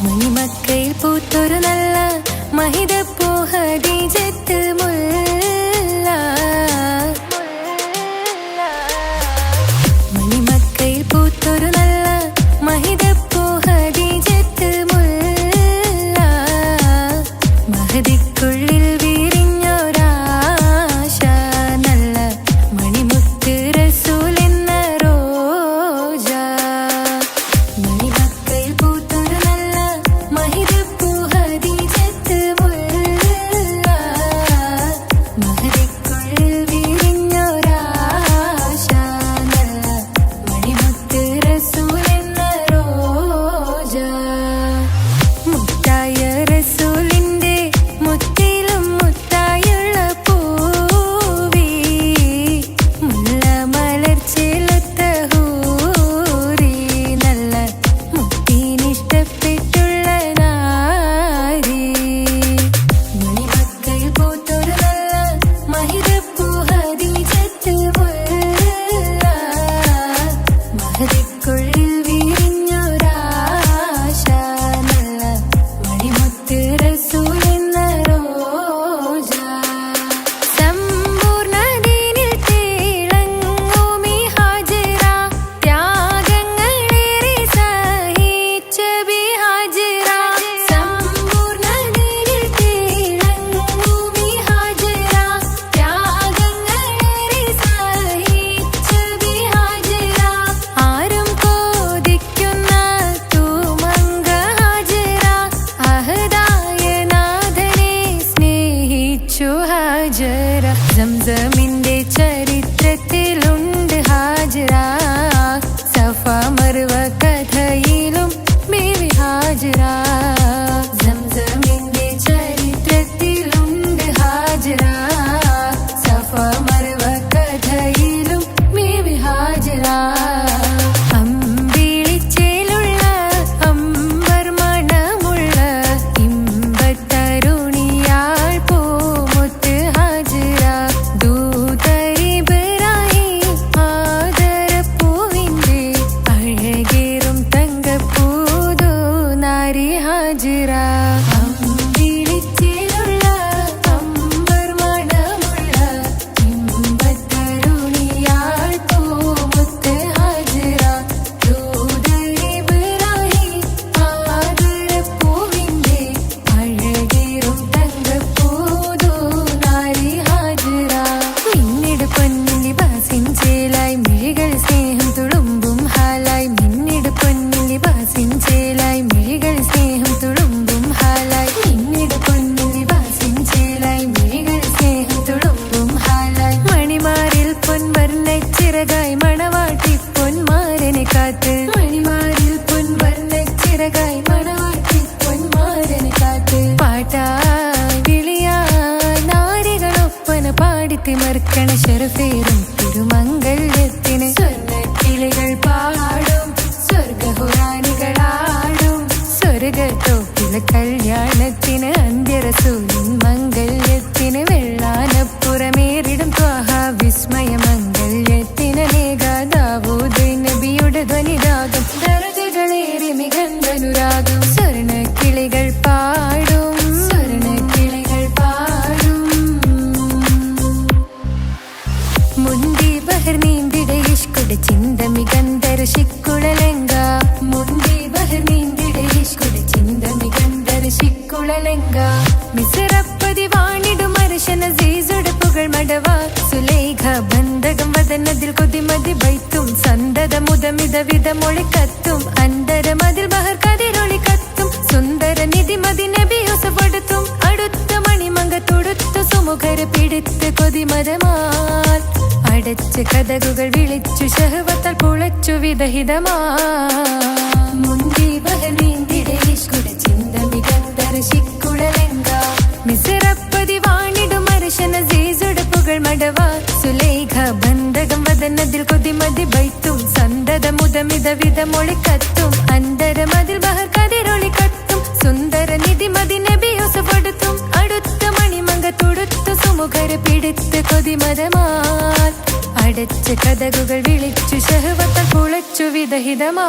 മണിമക്കയിൽ പൂത്തൊരു നല്ല മഹിതപ്പൂ ഖദീജത്ത് മുല്ല. മണിമക്കയിൽ പൂത്തൊരു നല്ല മഹിതപ്പൂ ഖദീജത്ത് മുല്ല. മഹദിക്കുള്ളിൽ വിരിഞ്ഞൊരാ ഹാജറ സംസമിന്റെ ചരിത്രത്തിലുണ്ട് ഹാജറ സഫ മർവ കഥയിലും ബീവി ഹാജറ സംസമിന്റെ ചരിത്രത്തിലുണ്ട് ഹാജറ സഫ മർവ കഥയിലും ബീവി ഹാജറ തിമർക്കണ ശരഫേറും തിരുമംഗല്യത്തിന് സ്വർണ്ണക്കിളികൾ പാടും സ്വർഗഹുറാനികളാടും സ്വർഗത്തോപ്പിലെ കല്യാണത്തിന് അന്ത്യരസൂലിൻ മംഗല്യത്തിന് വെള്ളാനപ്പുറമേറിടും ത്വാഹ വിസ്മയ മംഗല്യത്തിന് ദാവൂദ് നബിയുടെ ധ്വനിരാഗം ദരജകളേറി മികന്ധനുരാഗം സ്വർണ്ണക്കിളികൾ പാടും സ്വർണ്ണക്കിളികൾ പാടും മുന്തി ബഹർ നീന്തിടെ ഇഷ്കുടെ ചിന്ത മികന്ധര ശിക്കുളലങ്ക മുന്തി ബഹർ നീന്തിടെ ഇഷ്കുടെ ചിന്ത മികന്ധര ശിക്കുളലങ്ക മിസറപ്പതി വാണിടും അർശന സീസുടെ പുകൾ മടവ സുലേഖ ബന്ധകം വദനതിൽ കൊതിമതി ബൈത്തും സന്തത മുതമിത വിധമൊളി കത്തും അന്തരമതിൽ ബഹർ കതിരൊളി കത്തും സുന്ദര നിധിമതി നബി യൂസഫെടുത്തും അടുത്ത മണിമങ്ക തൊടുത്ത സുമുഖര പിടിത്ത് കൊതിമതമാൽ അടച്ച് കഥകുകൾ വിളിച്ചു ശഹവത്താൽ പുളച്ചു വിദഹിതമാ മുന്തി ബഹർ നീന്തിടെ ഇഷ്കുടെ ചിന്ത മികന്ധര ശിക്കുളലങ്ക മിസറപ്പതി വാണിടും അർശന സീസുടെ പുകൾ മടവ സുലേഖ ബന്ധകം വദനതിൽ കൊതിമതി ബൈത്തും സന്തത മുതമിത വിധമൊളി കത്തും അന്തരമതിൽ ബഹർ കതിരൊളി കത്തും സുന്ദര നിധിമതി നബി യൂസഫെടുത്തും അടുത്ത മണിമങ്ക തൊടുത്ത സുമുഖര പിടിത്ത് കൊതിമതമാൽ അടച്ച് കഥകുകൾ വിളിച്ചു ശഹവത്താൽ പുളച്ചു വിദഹിതമാ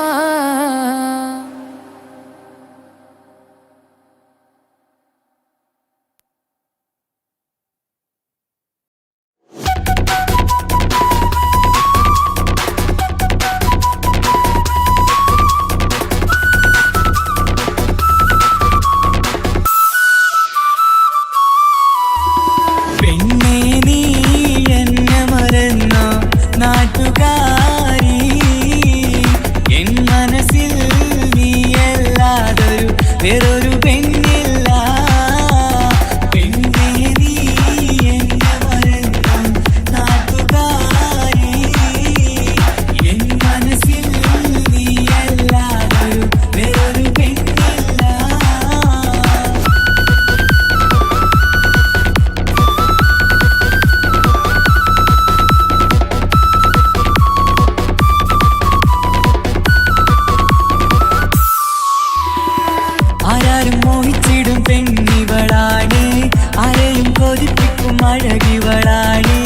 അഴകിവളാണി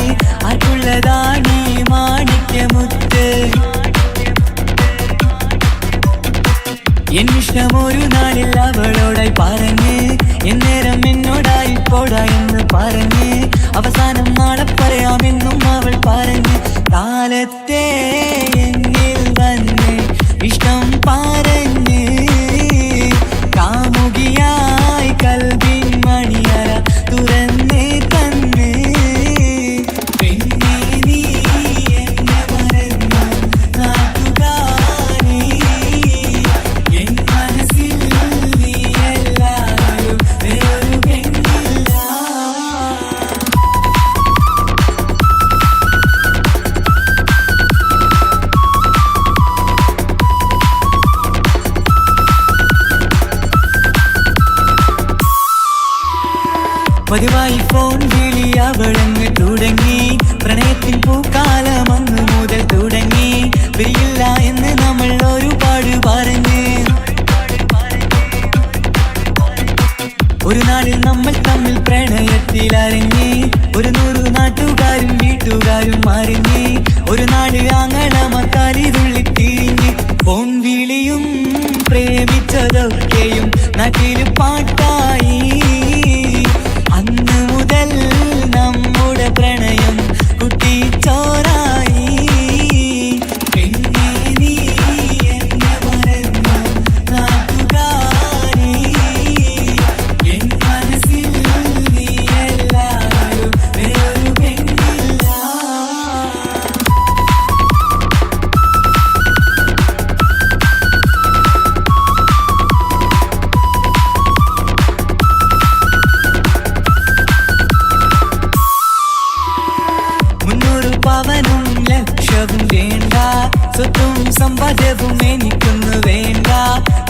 അതുള്ളതാണി മാണിക്യമുത്ത് എന്നിഷ്ടമൊരു നാളിൽ അവളോടായി പറഞ്ഞ് എന്നേരം എന്നോടായി പോടാ എന്ന് പറഞ്ഞ് അവസാനം നാളെ പറയാമെന്നും അവൾ പറഞ്ഞ് കാലത്തെ എന്നിൽ വന്ന് ഇഷ്ടം പറഞ്ഞ് കാമുകിയായി കൽവിൻ മണിയറ തുറന്ന് തന്ന് പിന്നെ നീ എന്നെ മറന്നു നാട്ടുകാരി എൻ മനസ്സിൽ നീ എല്ലാവരും വേറൊരു പെണ്ണില്ല പതിവായി ഫോൺ വിളി അവളങ്ങ് തുടങ്ങി. പ്രണയത്തിൻ പൂക്കാലം അന്ന് മുതൽ തുടങ്ങി. പിരിയില്ല എന്ന് നമ്മൾ ഒരുപാട് പറഞ്ഞ്. ഒരു നാളിൽ നമ്മൾ തമ്മിൽ പ്രണയത്തിൽ അറിഞ്ഞ്. 100 നാട്ടുകാരും വീട്ടുകാരും അറിഞ്ഞ്. ഒരു നാട് ആങ്ങളമക്കാലിതുള്ളി തിരിഞ്ഞ്. ഫോൺ വിളിയും പ്രേമിച്ചതൊക്കെയും നാട്ടിൽ പാട്ടായി. അന്ന് മുതൽ നമ്മുടെ പ്രണയം കുട്ടിച്ചോറായി. പിന്നെ നീ എന്നെ മറന്നു നാട്ടുകാരി. എൻ മനസ്സിൽ നീ എല്ലാവരും വേറൊരു പെണ്ണില്ല. പവനും ലക്ഷവും വേണ്ട, സ്വത്തും സമ്പാദ്യവും എനിക്കൊന്നു വേണ്ട.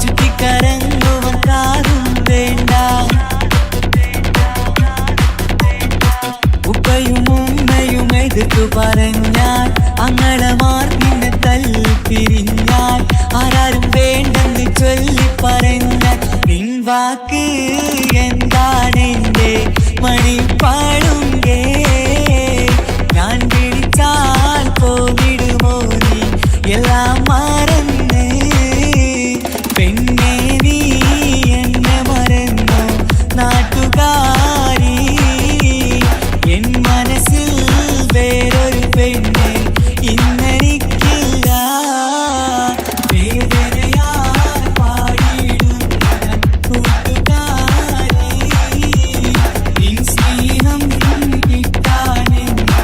ചുറ്റിക്കറങ്ങുവാൻ കാറും വേണ്ട. ഉപ്പയും ഉമ്മയും എതിർത്തു പറഞ്ഞാൽ, അങ്ങളമാർ നിന്നെ തല്ലിപ്പിരിഞ്ഞാൽ, ആരാരും വേണ്ടെന്ന് ചൊല്ലി പറഞ്ഞാൽ, നിൻ വാക്ക് എന്താണെന്റെ മണിപ്പാടുങ്കേ. ഞാൻ വിളിച്ചാൽ പോവിടുമോ നീ എല്ലാം മറന്ന്. പെണ്ണെ നീ എന്നെ മറന്നു നാട്ടുകാരി. എൻ മനസ്സിൽ വേറൊരു പെണ്ണ് ഇന്നെനിക്കില്ല. വേദനയാൽ പാടിയിടുന്ന കൂട്ടുകാരി, നിൻ സ്നേഹം കിട്ടാനെന്ന്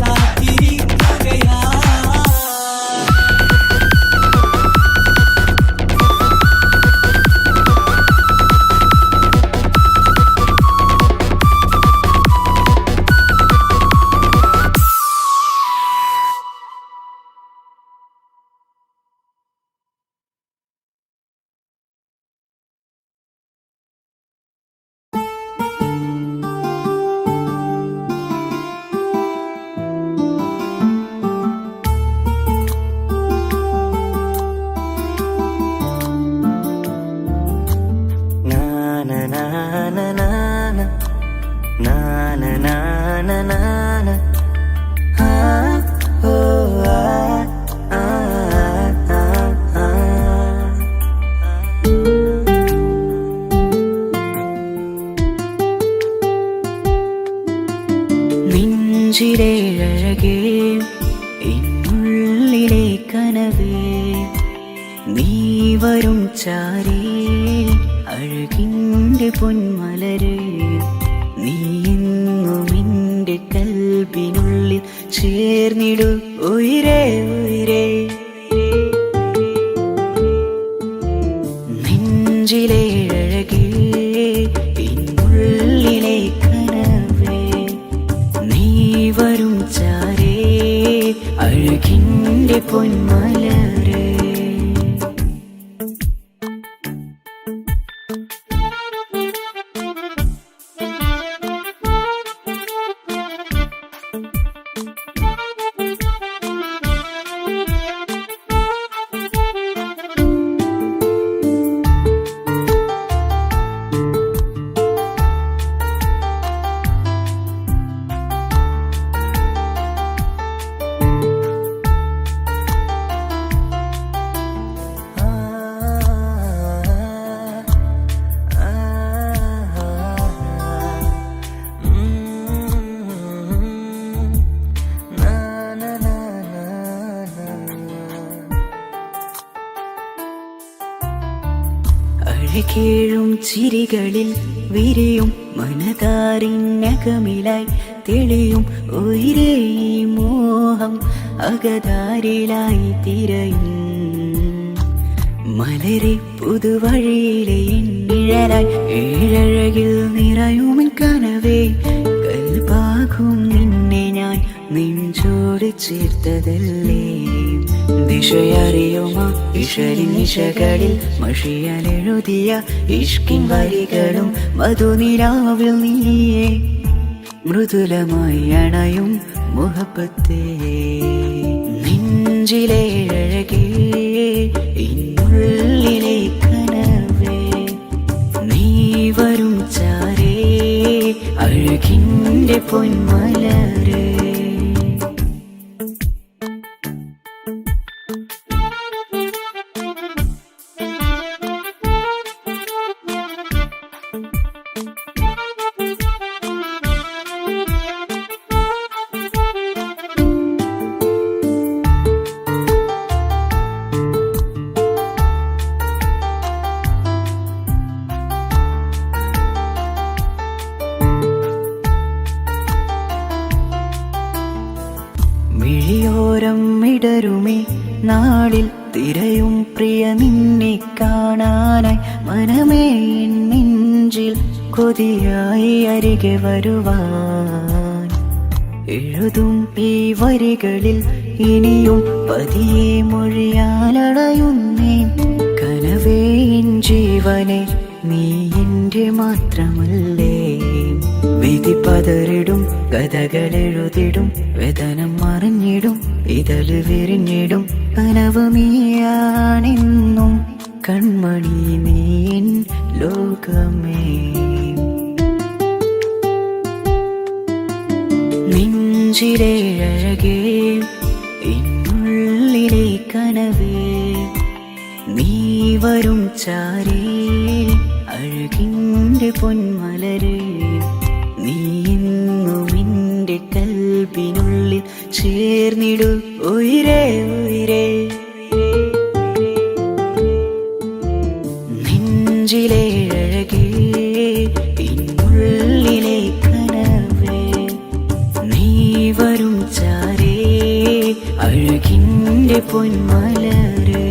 കാത്തിരിക്കുകയാ. നെഞ്ചിലെ അഴകേ, എന്നുള്ളിലെ കനവേ, നീ വരും ചാരേ അഴകിൻ്റെ പൊന്മലരേ. നീ എന്നും എൻ്റെ കൽബിനുള്ളിൽ ചേർന്നിടു ഉയിരേ ഉയിരേ. നെഞ്ചിലെ അഴകേ, എന്നുള്ളിലെ കനവേ, നീ വരും ചാരേ അഴകിൻ്റെ പൊന്മലരേ. അഴകേഴും ചിരികളിൽ വിരിയും മനതാരിനകമിലായി തെളിയും ഉയിരേ. ഈ മോഹം അകതാരിലായി തിരയും മലരെ പുതുവഴിയിലെ നിഴലായി. ഏഴഴകിൽ നിറയുമിൻ കനവേ, കൽപാകും നിന്നെ ഞാൻ നെഞ്ചോട് ചേർത്തതല്ലേ. ദിശയറിയുമോ ഇഷലിൻ നിശകളിൽ മഷിയാലെഴുതിയ ഇഷ്കിൻ വരികളും മധുനിലാവിൽ നീയേ മൃദുലമായി അണയും മുഹബത്തേ നെഞ്ചിലെ അഴകേ ഇന്നുള്ളിലെ കനവേ നീ വരും ചാരേ അഴകിൻ്റെ പൊന്മലരേ മിഴിയോരം ഇടരുമേ നാളിൽ തിരയും പ്രിയ നിന്നെ കാണാനായി മനമേ എൻ നെഞ്ചിൽ കൊതിയായി അരികെ വരുവാൻ എഴുതും ഈ വരികളിൽ ഇനിയും പതിയെ മൊഴിയാലടയുന്നേ കനവേ എൻ ജീവനെ നീ എൻ്റെ മാത്രമല്ലേ വിധി പതറിടും കഥകളെഴുതിടും വേദനം മറിഞ്ഞിടും ഇതള് വിരിഞ്ഞിടും കനവ് നീയാണെന്നും കൺമണി നീ എൻ ലോകമേ നെഞ്ചിലെ അഴകേ ഇന്നുള്ളിലെ കനവേ നീ വരും ചാരേ അഴകിൻ്റെ പൊന്മലരേ നീ എന്നും എൻ്റെ കൽബിനുള്ളിൽ ചേർന്നിടു ഉയിരേ ഉയിരേ നെഞ്ചിലെ അഴകേ ഇന്നുള്ളിലെ കനവേ നീ വരും ചാരേ അഴകിൻ്റെ പൊന്മലരേ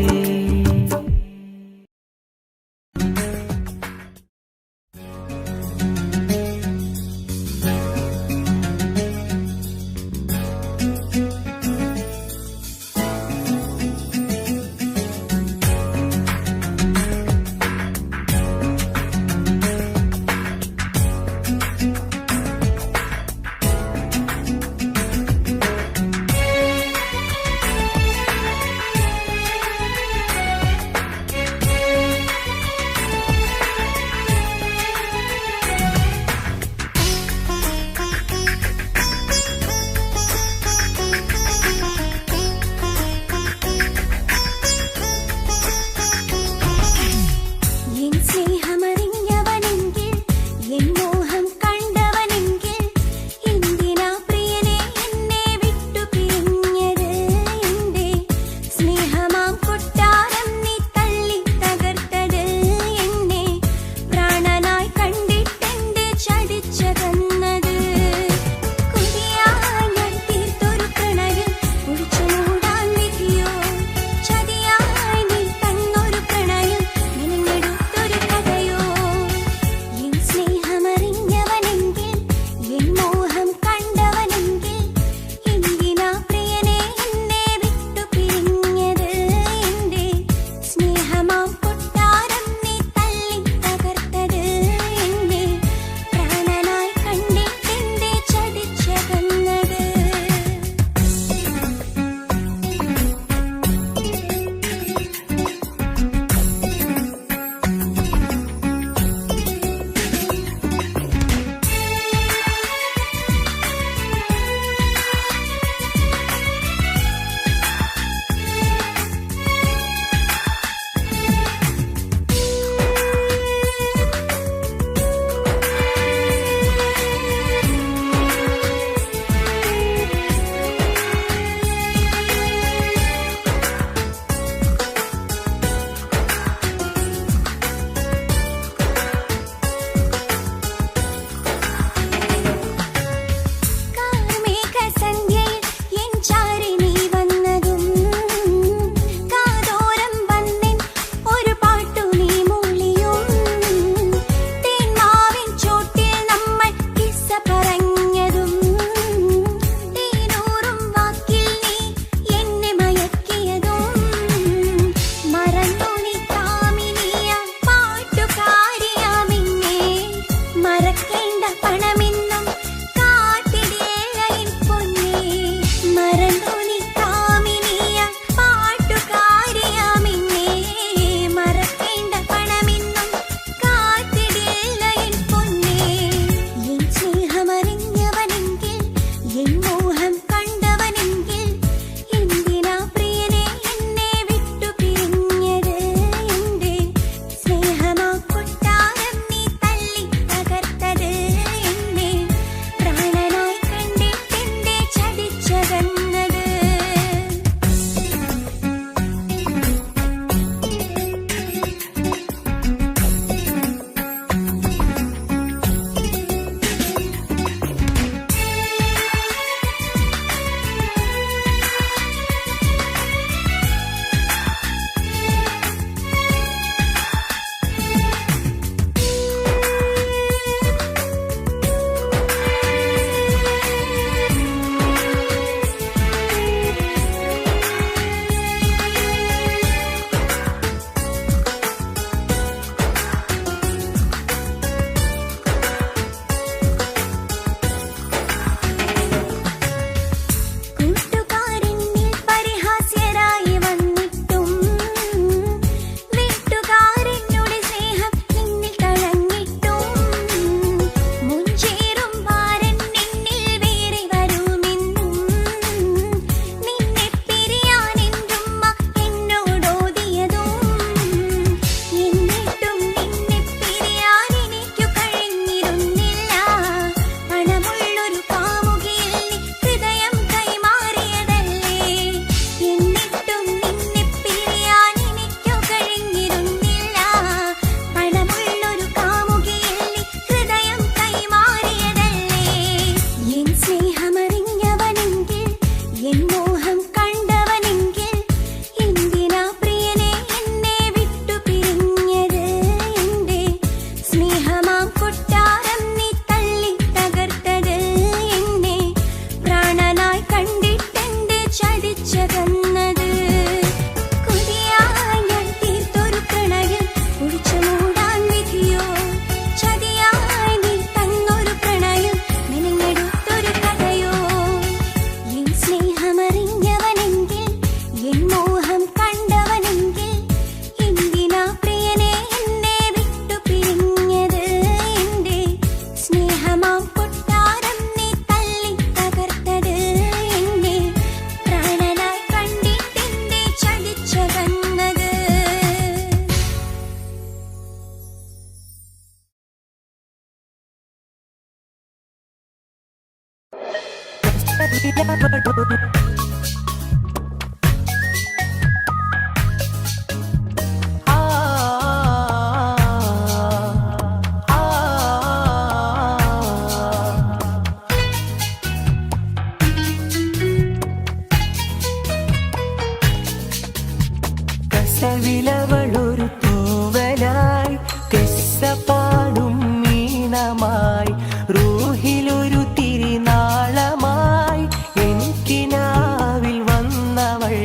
കസവിലവളൊരു തൂവലായി കിസ്സപ്പാടും മീനമായി റൂഹിലൊരു തിരിനാളമായി എനിക്കിനാവിൽ വന്നവൾ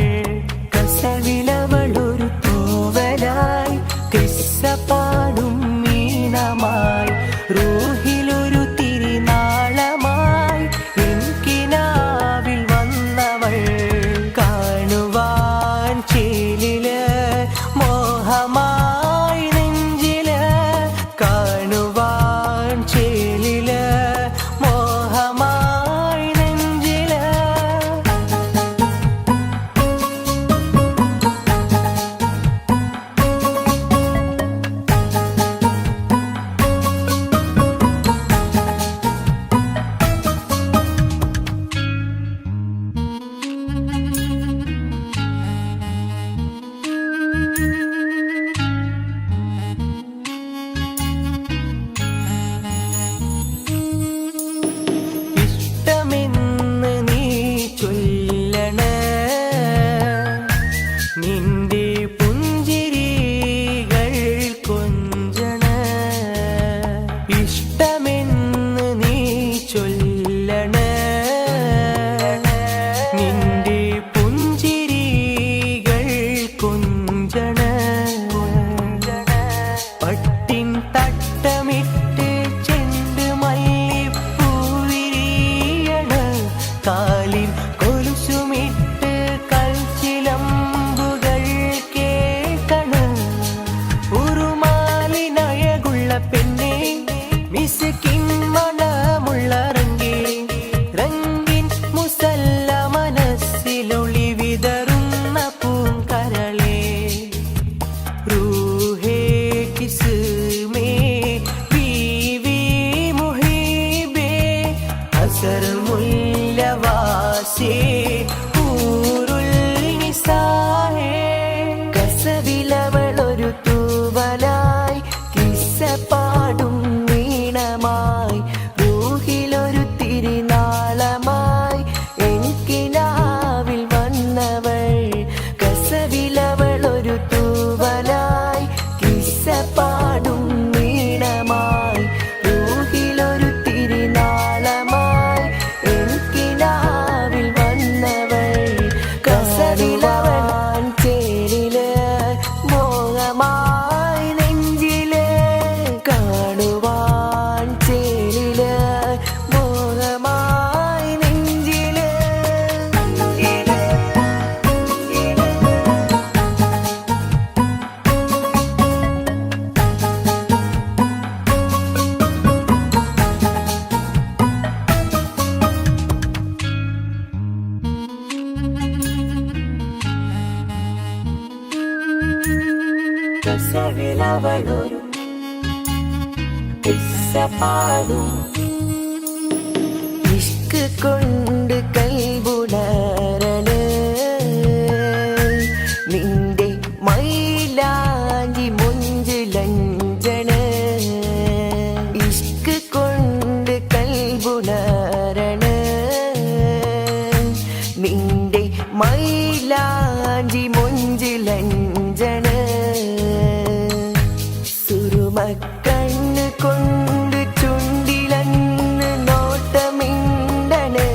കസവിലവളൊരു തൂവലായി കിസ്സപ്പാടും മീനമായി റൂഹിലൊരു തിരിനാളമായി എനിക്കിനാവിൽ വന്നവൾ കാണുവാൻ ചേലില് മോഹമായി നെഞ്ചില് കാണുവാൻ ചേലില് മോഹമായി നെഞ്ചില് ഇഷ്ടമെന്ന് നീ ചൊല്ലണേ നിന്റെ പുഞ്ചിരികൾ കൊഞ്ചണേ ഇഷ്ടമെന്ന് നീ ചൊല്ലണേ നിന്റെ പുഞ്ചിരികൾ കൊഞ്ചണേ പട്ടിൻ തട്ടമിട്ട് ചെണ്ട് മല്ലിപ്പൂവിരിയണ് കാലിൽ കൊലുസുമിട്ട് കൽച്ചിലമ്പുകൾ കേൾക്കണ് ഉറുമാലിനഴകുള്ള പെണ്ണെ മിസ്കിൻ മണമുള്ള റംഗിൻ മുസല്ല മനസ്സിലൊളി വിതറുന്ന പൂങ്കരളേ रूहे किस्में बीवी मुहिबे असर मुल्लवासे ഊറുൽ നിസാഹേ കസവിലവളൊരു തൂവലായി കിസ്സപ്പാടും വീണമായി റൂഹിലൊരു തിരിനാളമായി എനിക്കിനാവിൽ വന്നവൾ കസവിലവളൊരു തൂവലായി കിസ്സപ്പാടും വീണമായി റൂഹിലൊരു തിരിനാളമായി എനിക്കിനാവിൽ വന്നവൾ കസവിലവൻ ചേരില് മോഹമായി നെഞ്ചില് കാണുവാൻ ചേരില് മോഹമായി നെഞ്ചില് കസവിലവളൊരു കിസ്സപ്പാടും ഇഷ്ക് കൊണ്ട് കൈബുണരണ നിന്റെ മൈലാഞ്ചി മുഞ്ചിലഞ്ചണ ഇഷ്ക് കൊണ്ട് കൈബുണരണ നിന്റെ മൈലാഞ്ചി മുഞ്ചിലഞ്ചണ സുറുമക്കണ്ണ് കൊണ്ട് ചുണ്ടിലന്ന് നോട്ടമിണ്ടണ്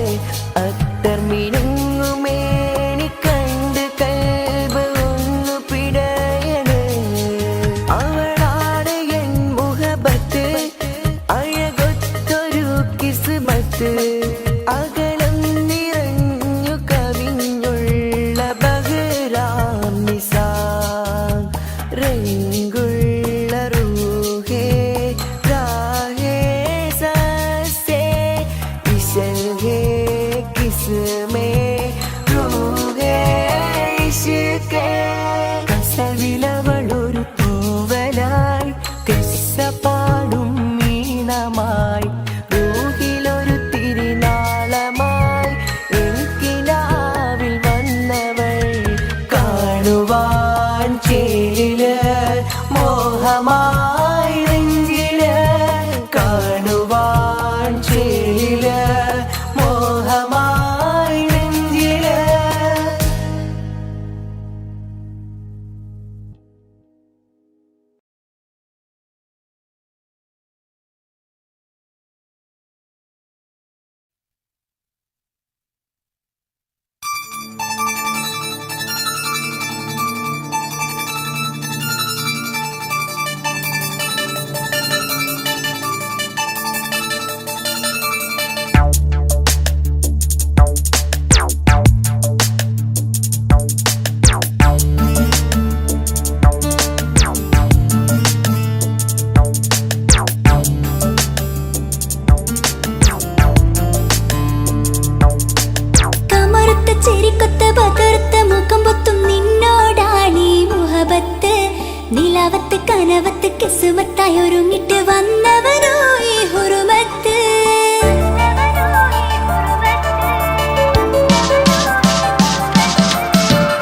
നിലാവത്ത് കനവത്ത് കിസ്മത്തായി ഒരുങ്ങിട്ട് വന്നവനോ ഈ ഹുറുമത്ത്.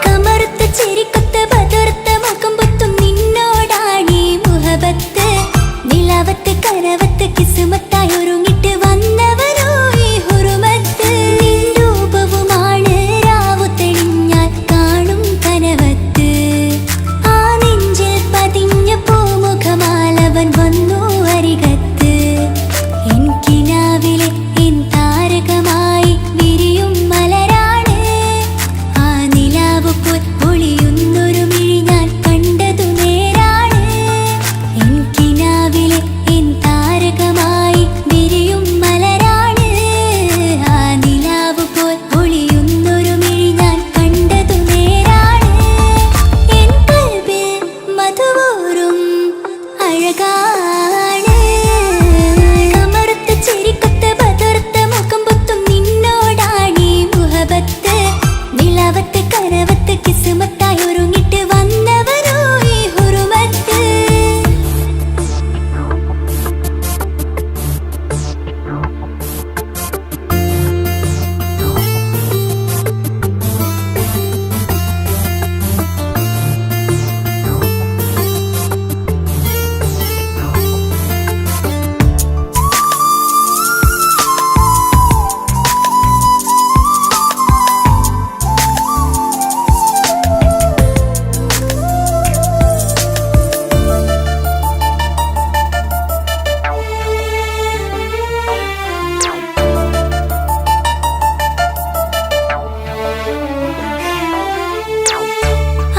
കമറുത്ത ചെരിക്കൊത്ത ബദർത്ത മുഖം പൊത്തും നിന്നോടാണീ മുഹബത്ത്. നിലാവത്ത് കനവത്ത് കിസ്മത്തായി ഒരുങ്ങിട്ട് വന്നവനോ ഈ ഹുറുമത്ത്. നിൻ രൂപവുമാണ് രാവു തെളിഞ്ഞാൽ കാണും കനവത്ത്. ആ നെഞ്ചിൽ പതിഞ്ഞ പൂമുഖമാലവൻ വന്നു അരികത്ത്. എൻ കിനാവിലെ എൻ താരകമായി വിരിയും മലരാണ്. ആ നിലാവ് പോൽ ഒളിയുന്നൊരു മിഴി ഞാൻ കണ്ടതു നേരാണ്. എൻ കിനാവിലെ എൻ താരകമായി വിരിയും മലരാണ്. ആ നിലാവ് പോൽ ഒളിയുന്നൊരു മിഴി ഞാൻ കണ്ടതു നേരാണ്. എൻ കൽബിൽ മധുവൂറും അഴകാണ്. കമറുത്ത ചെരിക്കൊത്ത ബദർത്ത മുഖം പൊത്തും നിന്നോടാണീ മുഹബത്ത്. നിലാവത്ത് കനവത്ത് കിസ്മത്തായി ഒരുങ്ങിട്ട് വന്നവനോ ഈ ഹുറുമത്ത്.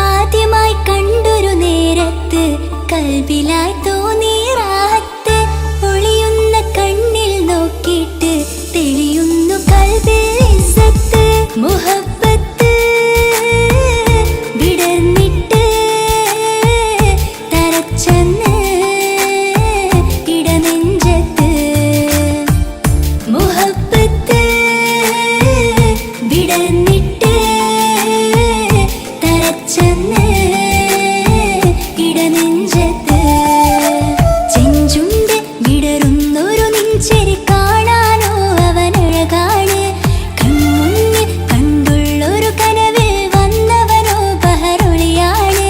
ആദ്യമായി കണ്ടൊരു നേരത്ത് കൽബിലായി തോന്നി റാഹത്ത്. ഒളിയുന്ന കണ്ണിൽ നോക്കിയിട്ട് തെളിയുന്നു കൽബിൽ ഇസ്സത്ത്. മുഹബ്ബത്ത് വിടർന്നിട്ട് തരച്ചെന്ന് ഇടനെഞ്ചത്ത്. മുഹബ്ബത്ത് വിടർന്നിട്ട് തരച്ചെന്ന് ഇടനെഞ്ചത്ത്. ചെഞ്ചുണ്ട് വിടരുന്നൊരു നെഞ്ചരി കാണാനോ അവനഴകാണ്. കൺമുന്നിൽ കണ്ടുള്ളൊരു കനവിൽ വന്നവനോ ബഹറൊളിയാണ്.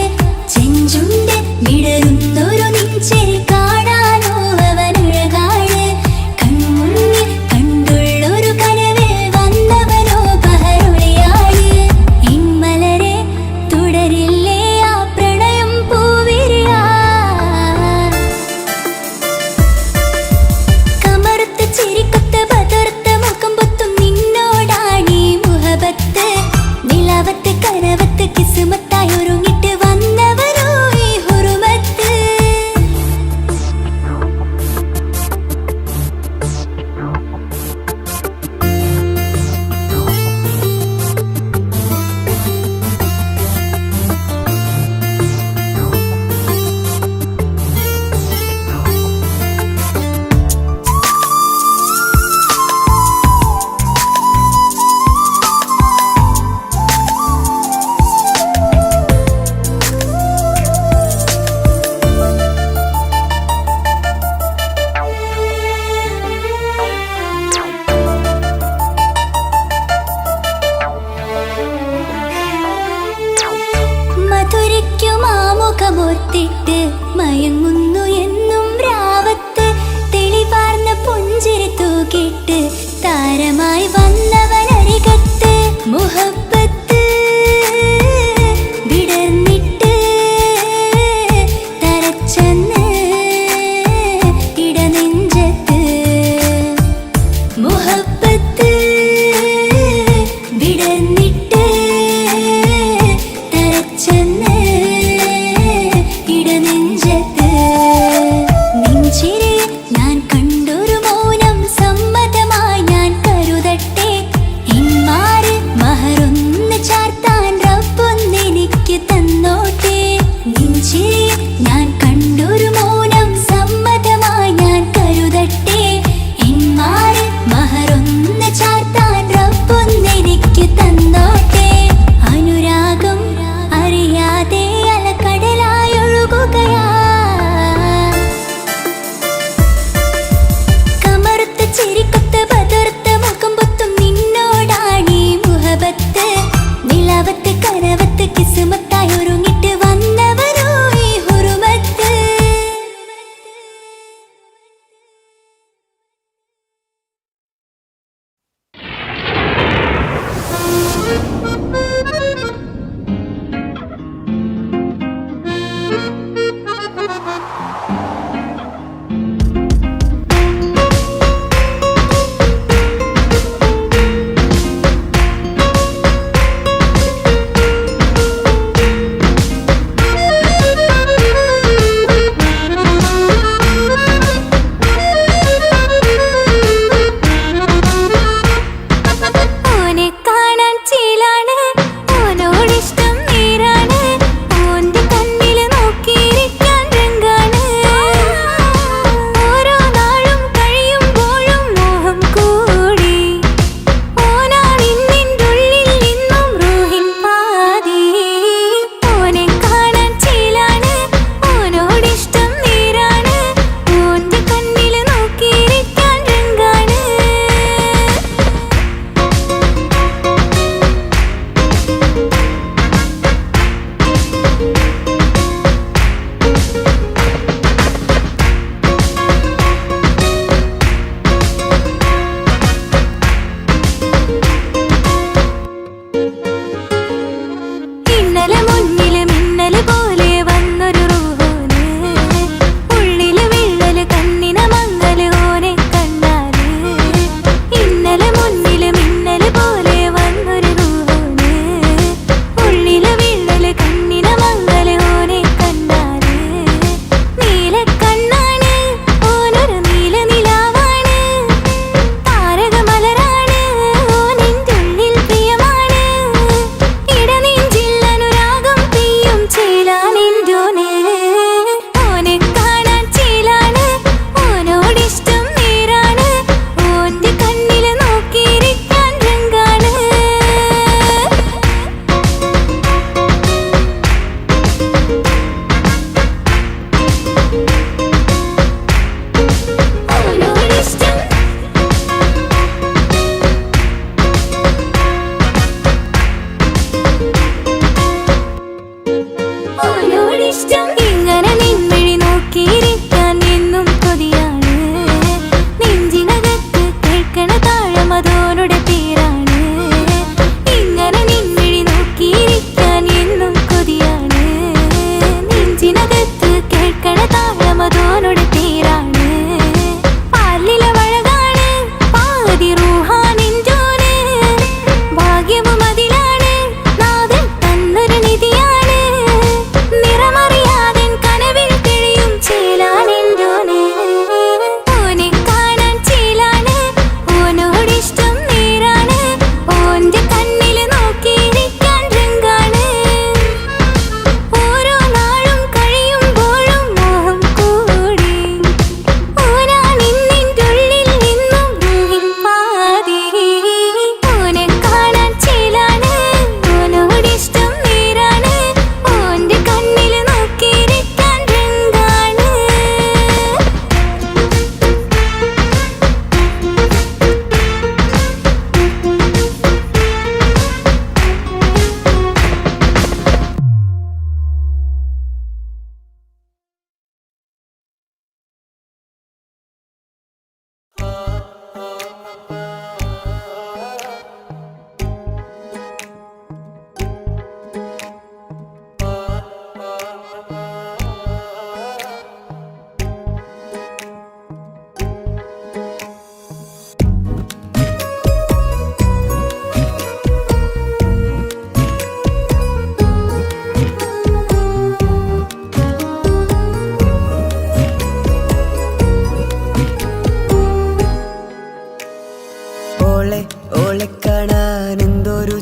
ചെഞ്ചുണ്ട് വിടരുന്നൊരു നെഞ്ചരി കാണാനോ അവനഴകാണ്. കൺമുന്നിൽ കണ്ടുള്ളൊരു കനവിൽ വന്നവനോ ബഹറൊളിയാണ്.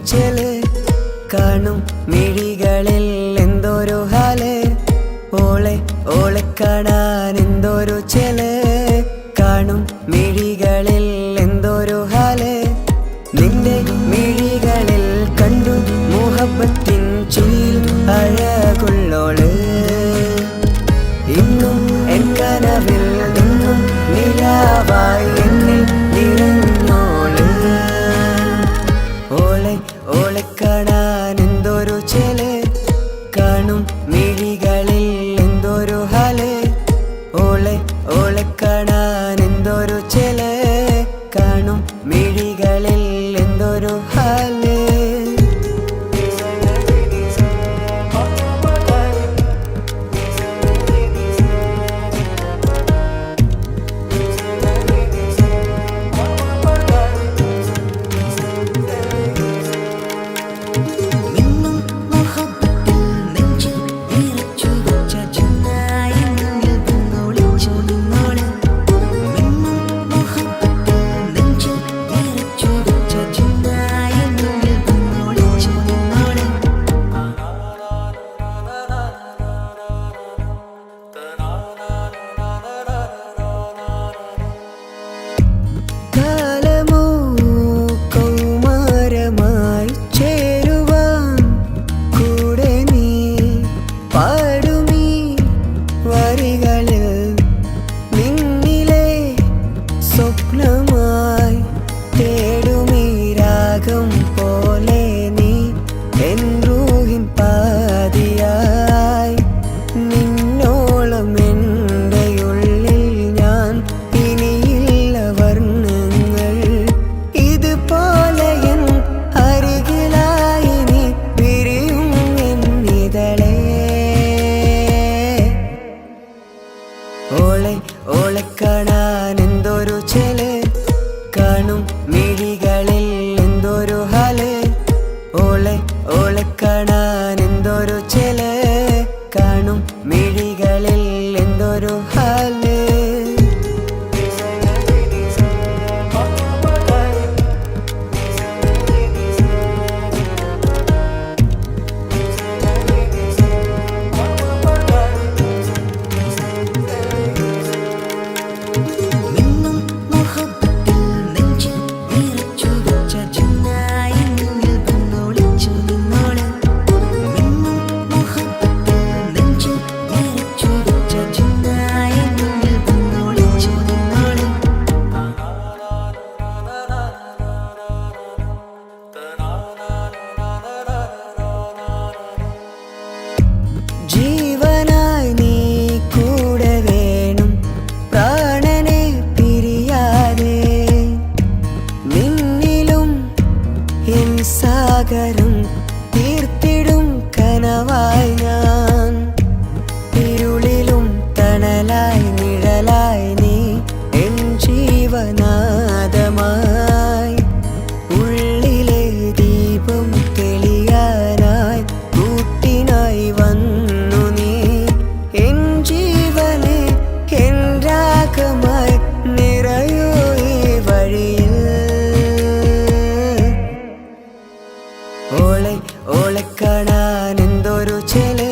ചെല് കാണും മിഴികളിൽ എന്തൊരു ഹാല് ഓളെ ഓളെ കാണാൻ എന്തൊരു ചെല് കാണും മിഴികളിൽ എന്തൊരു ഹാല് നിന്റെ മിഴികളിൽ കണ്ടു മുഹബത്തിൻ ചീൽ അഴകുള്ളോള് ഇന്നും എൻ കനവിൽ നിന്നും നിലാവായി എന്നിൽ നിറഞ്ഞോള് ഓളെ ഓളെ കാണാൻ എന്തൊരു ചെല് കാണും മിഴികളിൽ എന്തൊരു ഹാല് ഓളെ ഓളെ കാണാൻ എന്തൊരു ചെല് കാണും മിഴികളിൽ എന്തൊരു ഹാല് കാലമോ കൗമാരമായി ചേരുവാൻ കൂടെ നീ പാടുമീ വരികളിൽ നിന്നിലെ സ്വപ്നമായി തേടുമീ രാഗം പോലെ നീ എൻ റൂഹിൻ പാതിയായി നിന്നോളം എൻ്റെ ഉള്ളിൽ ഞാൻ ഇനിയില്ല വർണ്ണങ്ങൾ ഇതുപോലെ എൻ അരികിലായി നീ പിരിയും എന്നിതളേ ഓളെ ഓളെ കാണാൻ എന്തൊരു ചെല് കാണും മിഴികളിൽ എന്തൊരു ഹാല് ഓളെ ഓളെ കാണാൻ എന്തൊരു ചെല് കാണും മിഴികളിൽ എന്തൊരു ഹാല് ജീവനായി നീ കൂടെ വേണം പ്രാണനെ പിരിയാതെ നിന്നിലും എൻ സാഗരം തീർത്തിടും കനവായി ഞാൻ ഇരുളിലും തണലായി നിഴലായി നീ എൻ ജീവനാദമായി ഉള്ളിലെ ദീപം തെളിയാനായി കൂട്ടിനായി വന്നു നീ എൻ ജീവനെ എൻ രാഗമായി നിറയൂ ഈ വഴിയിൽ ഓളെ ഓളെ കാണാൻ എന്തൊരു ചെല്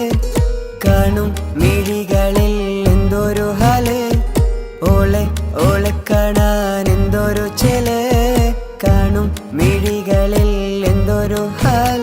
കാണും മിഴികളിൽ എന്തൊരു ഹാല് ഓളെ ഓളെ കാണാൻ എന്തൊരു ചെല് കാണും മിഴികളിൽ എന്തൊരു ഹാല്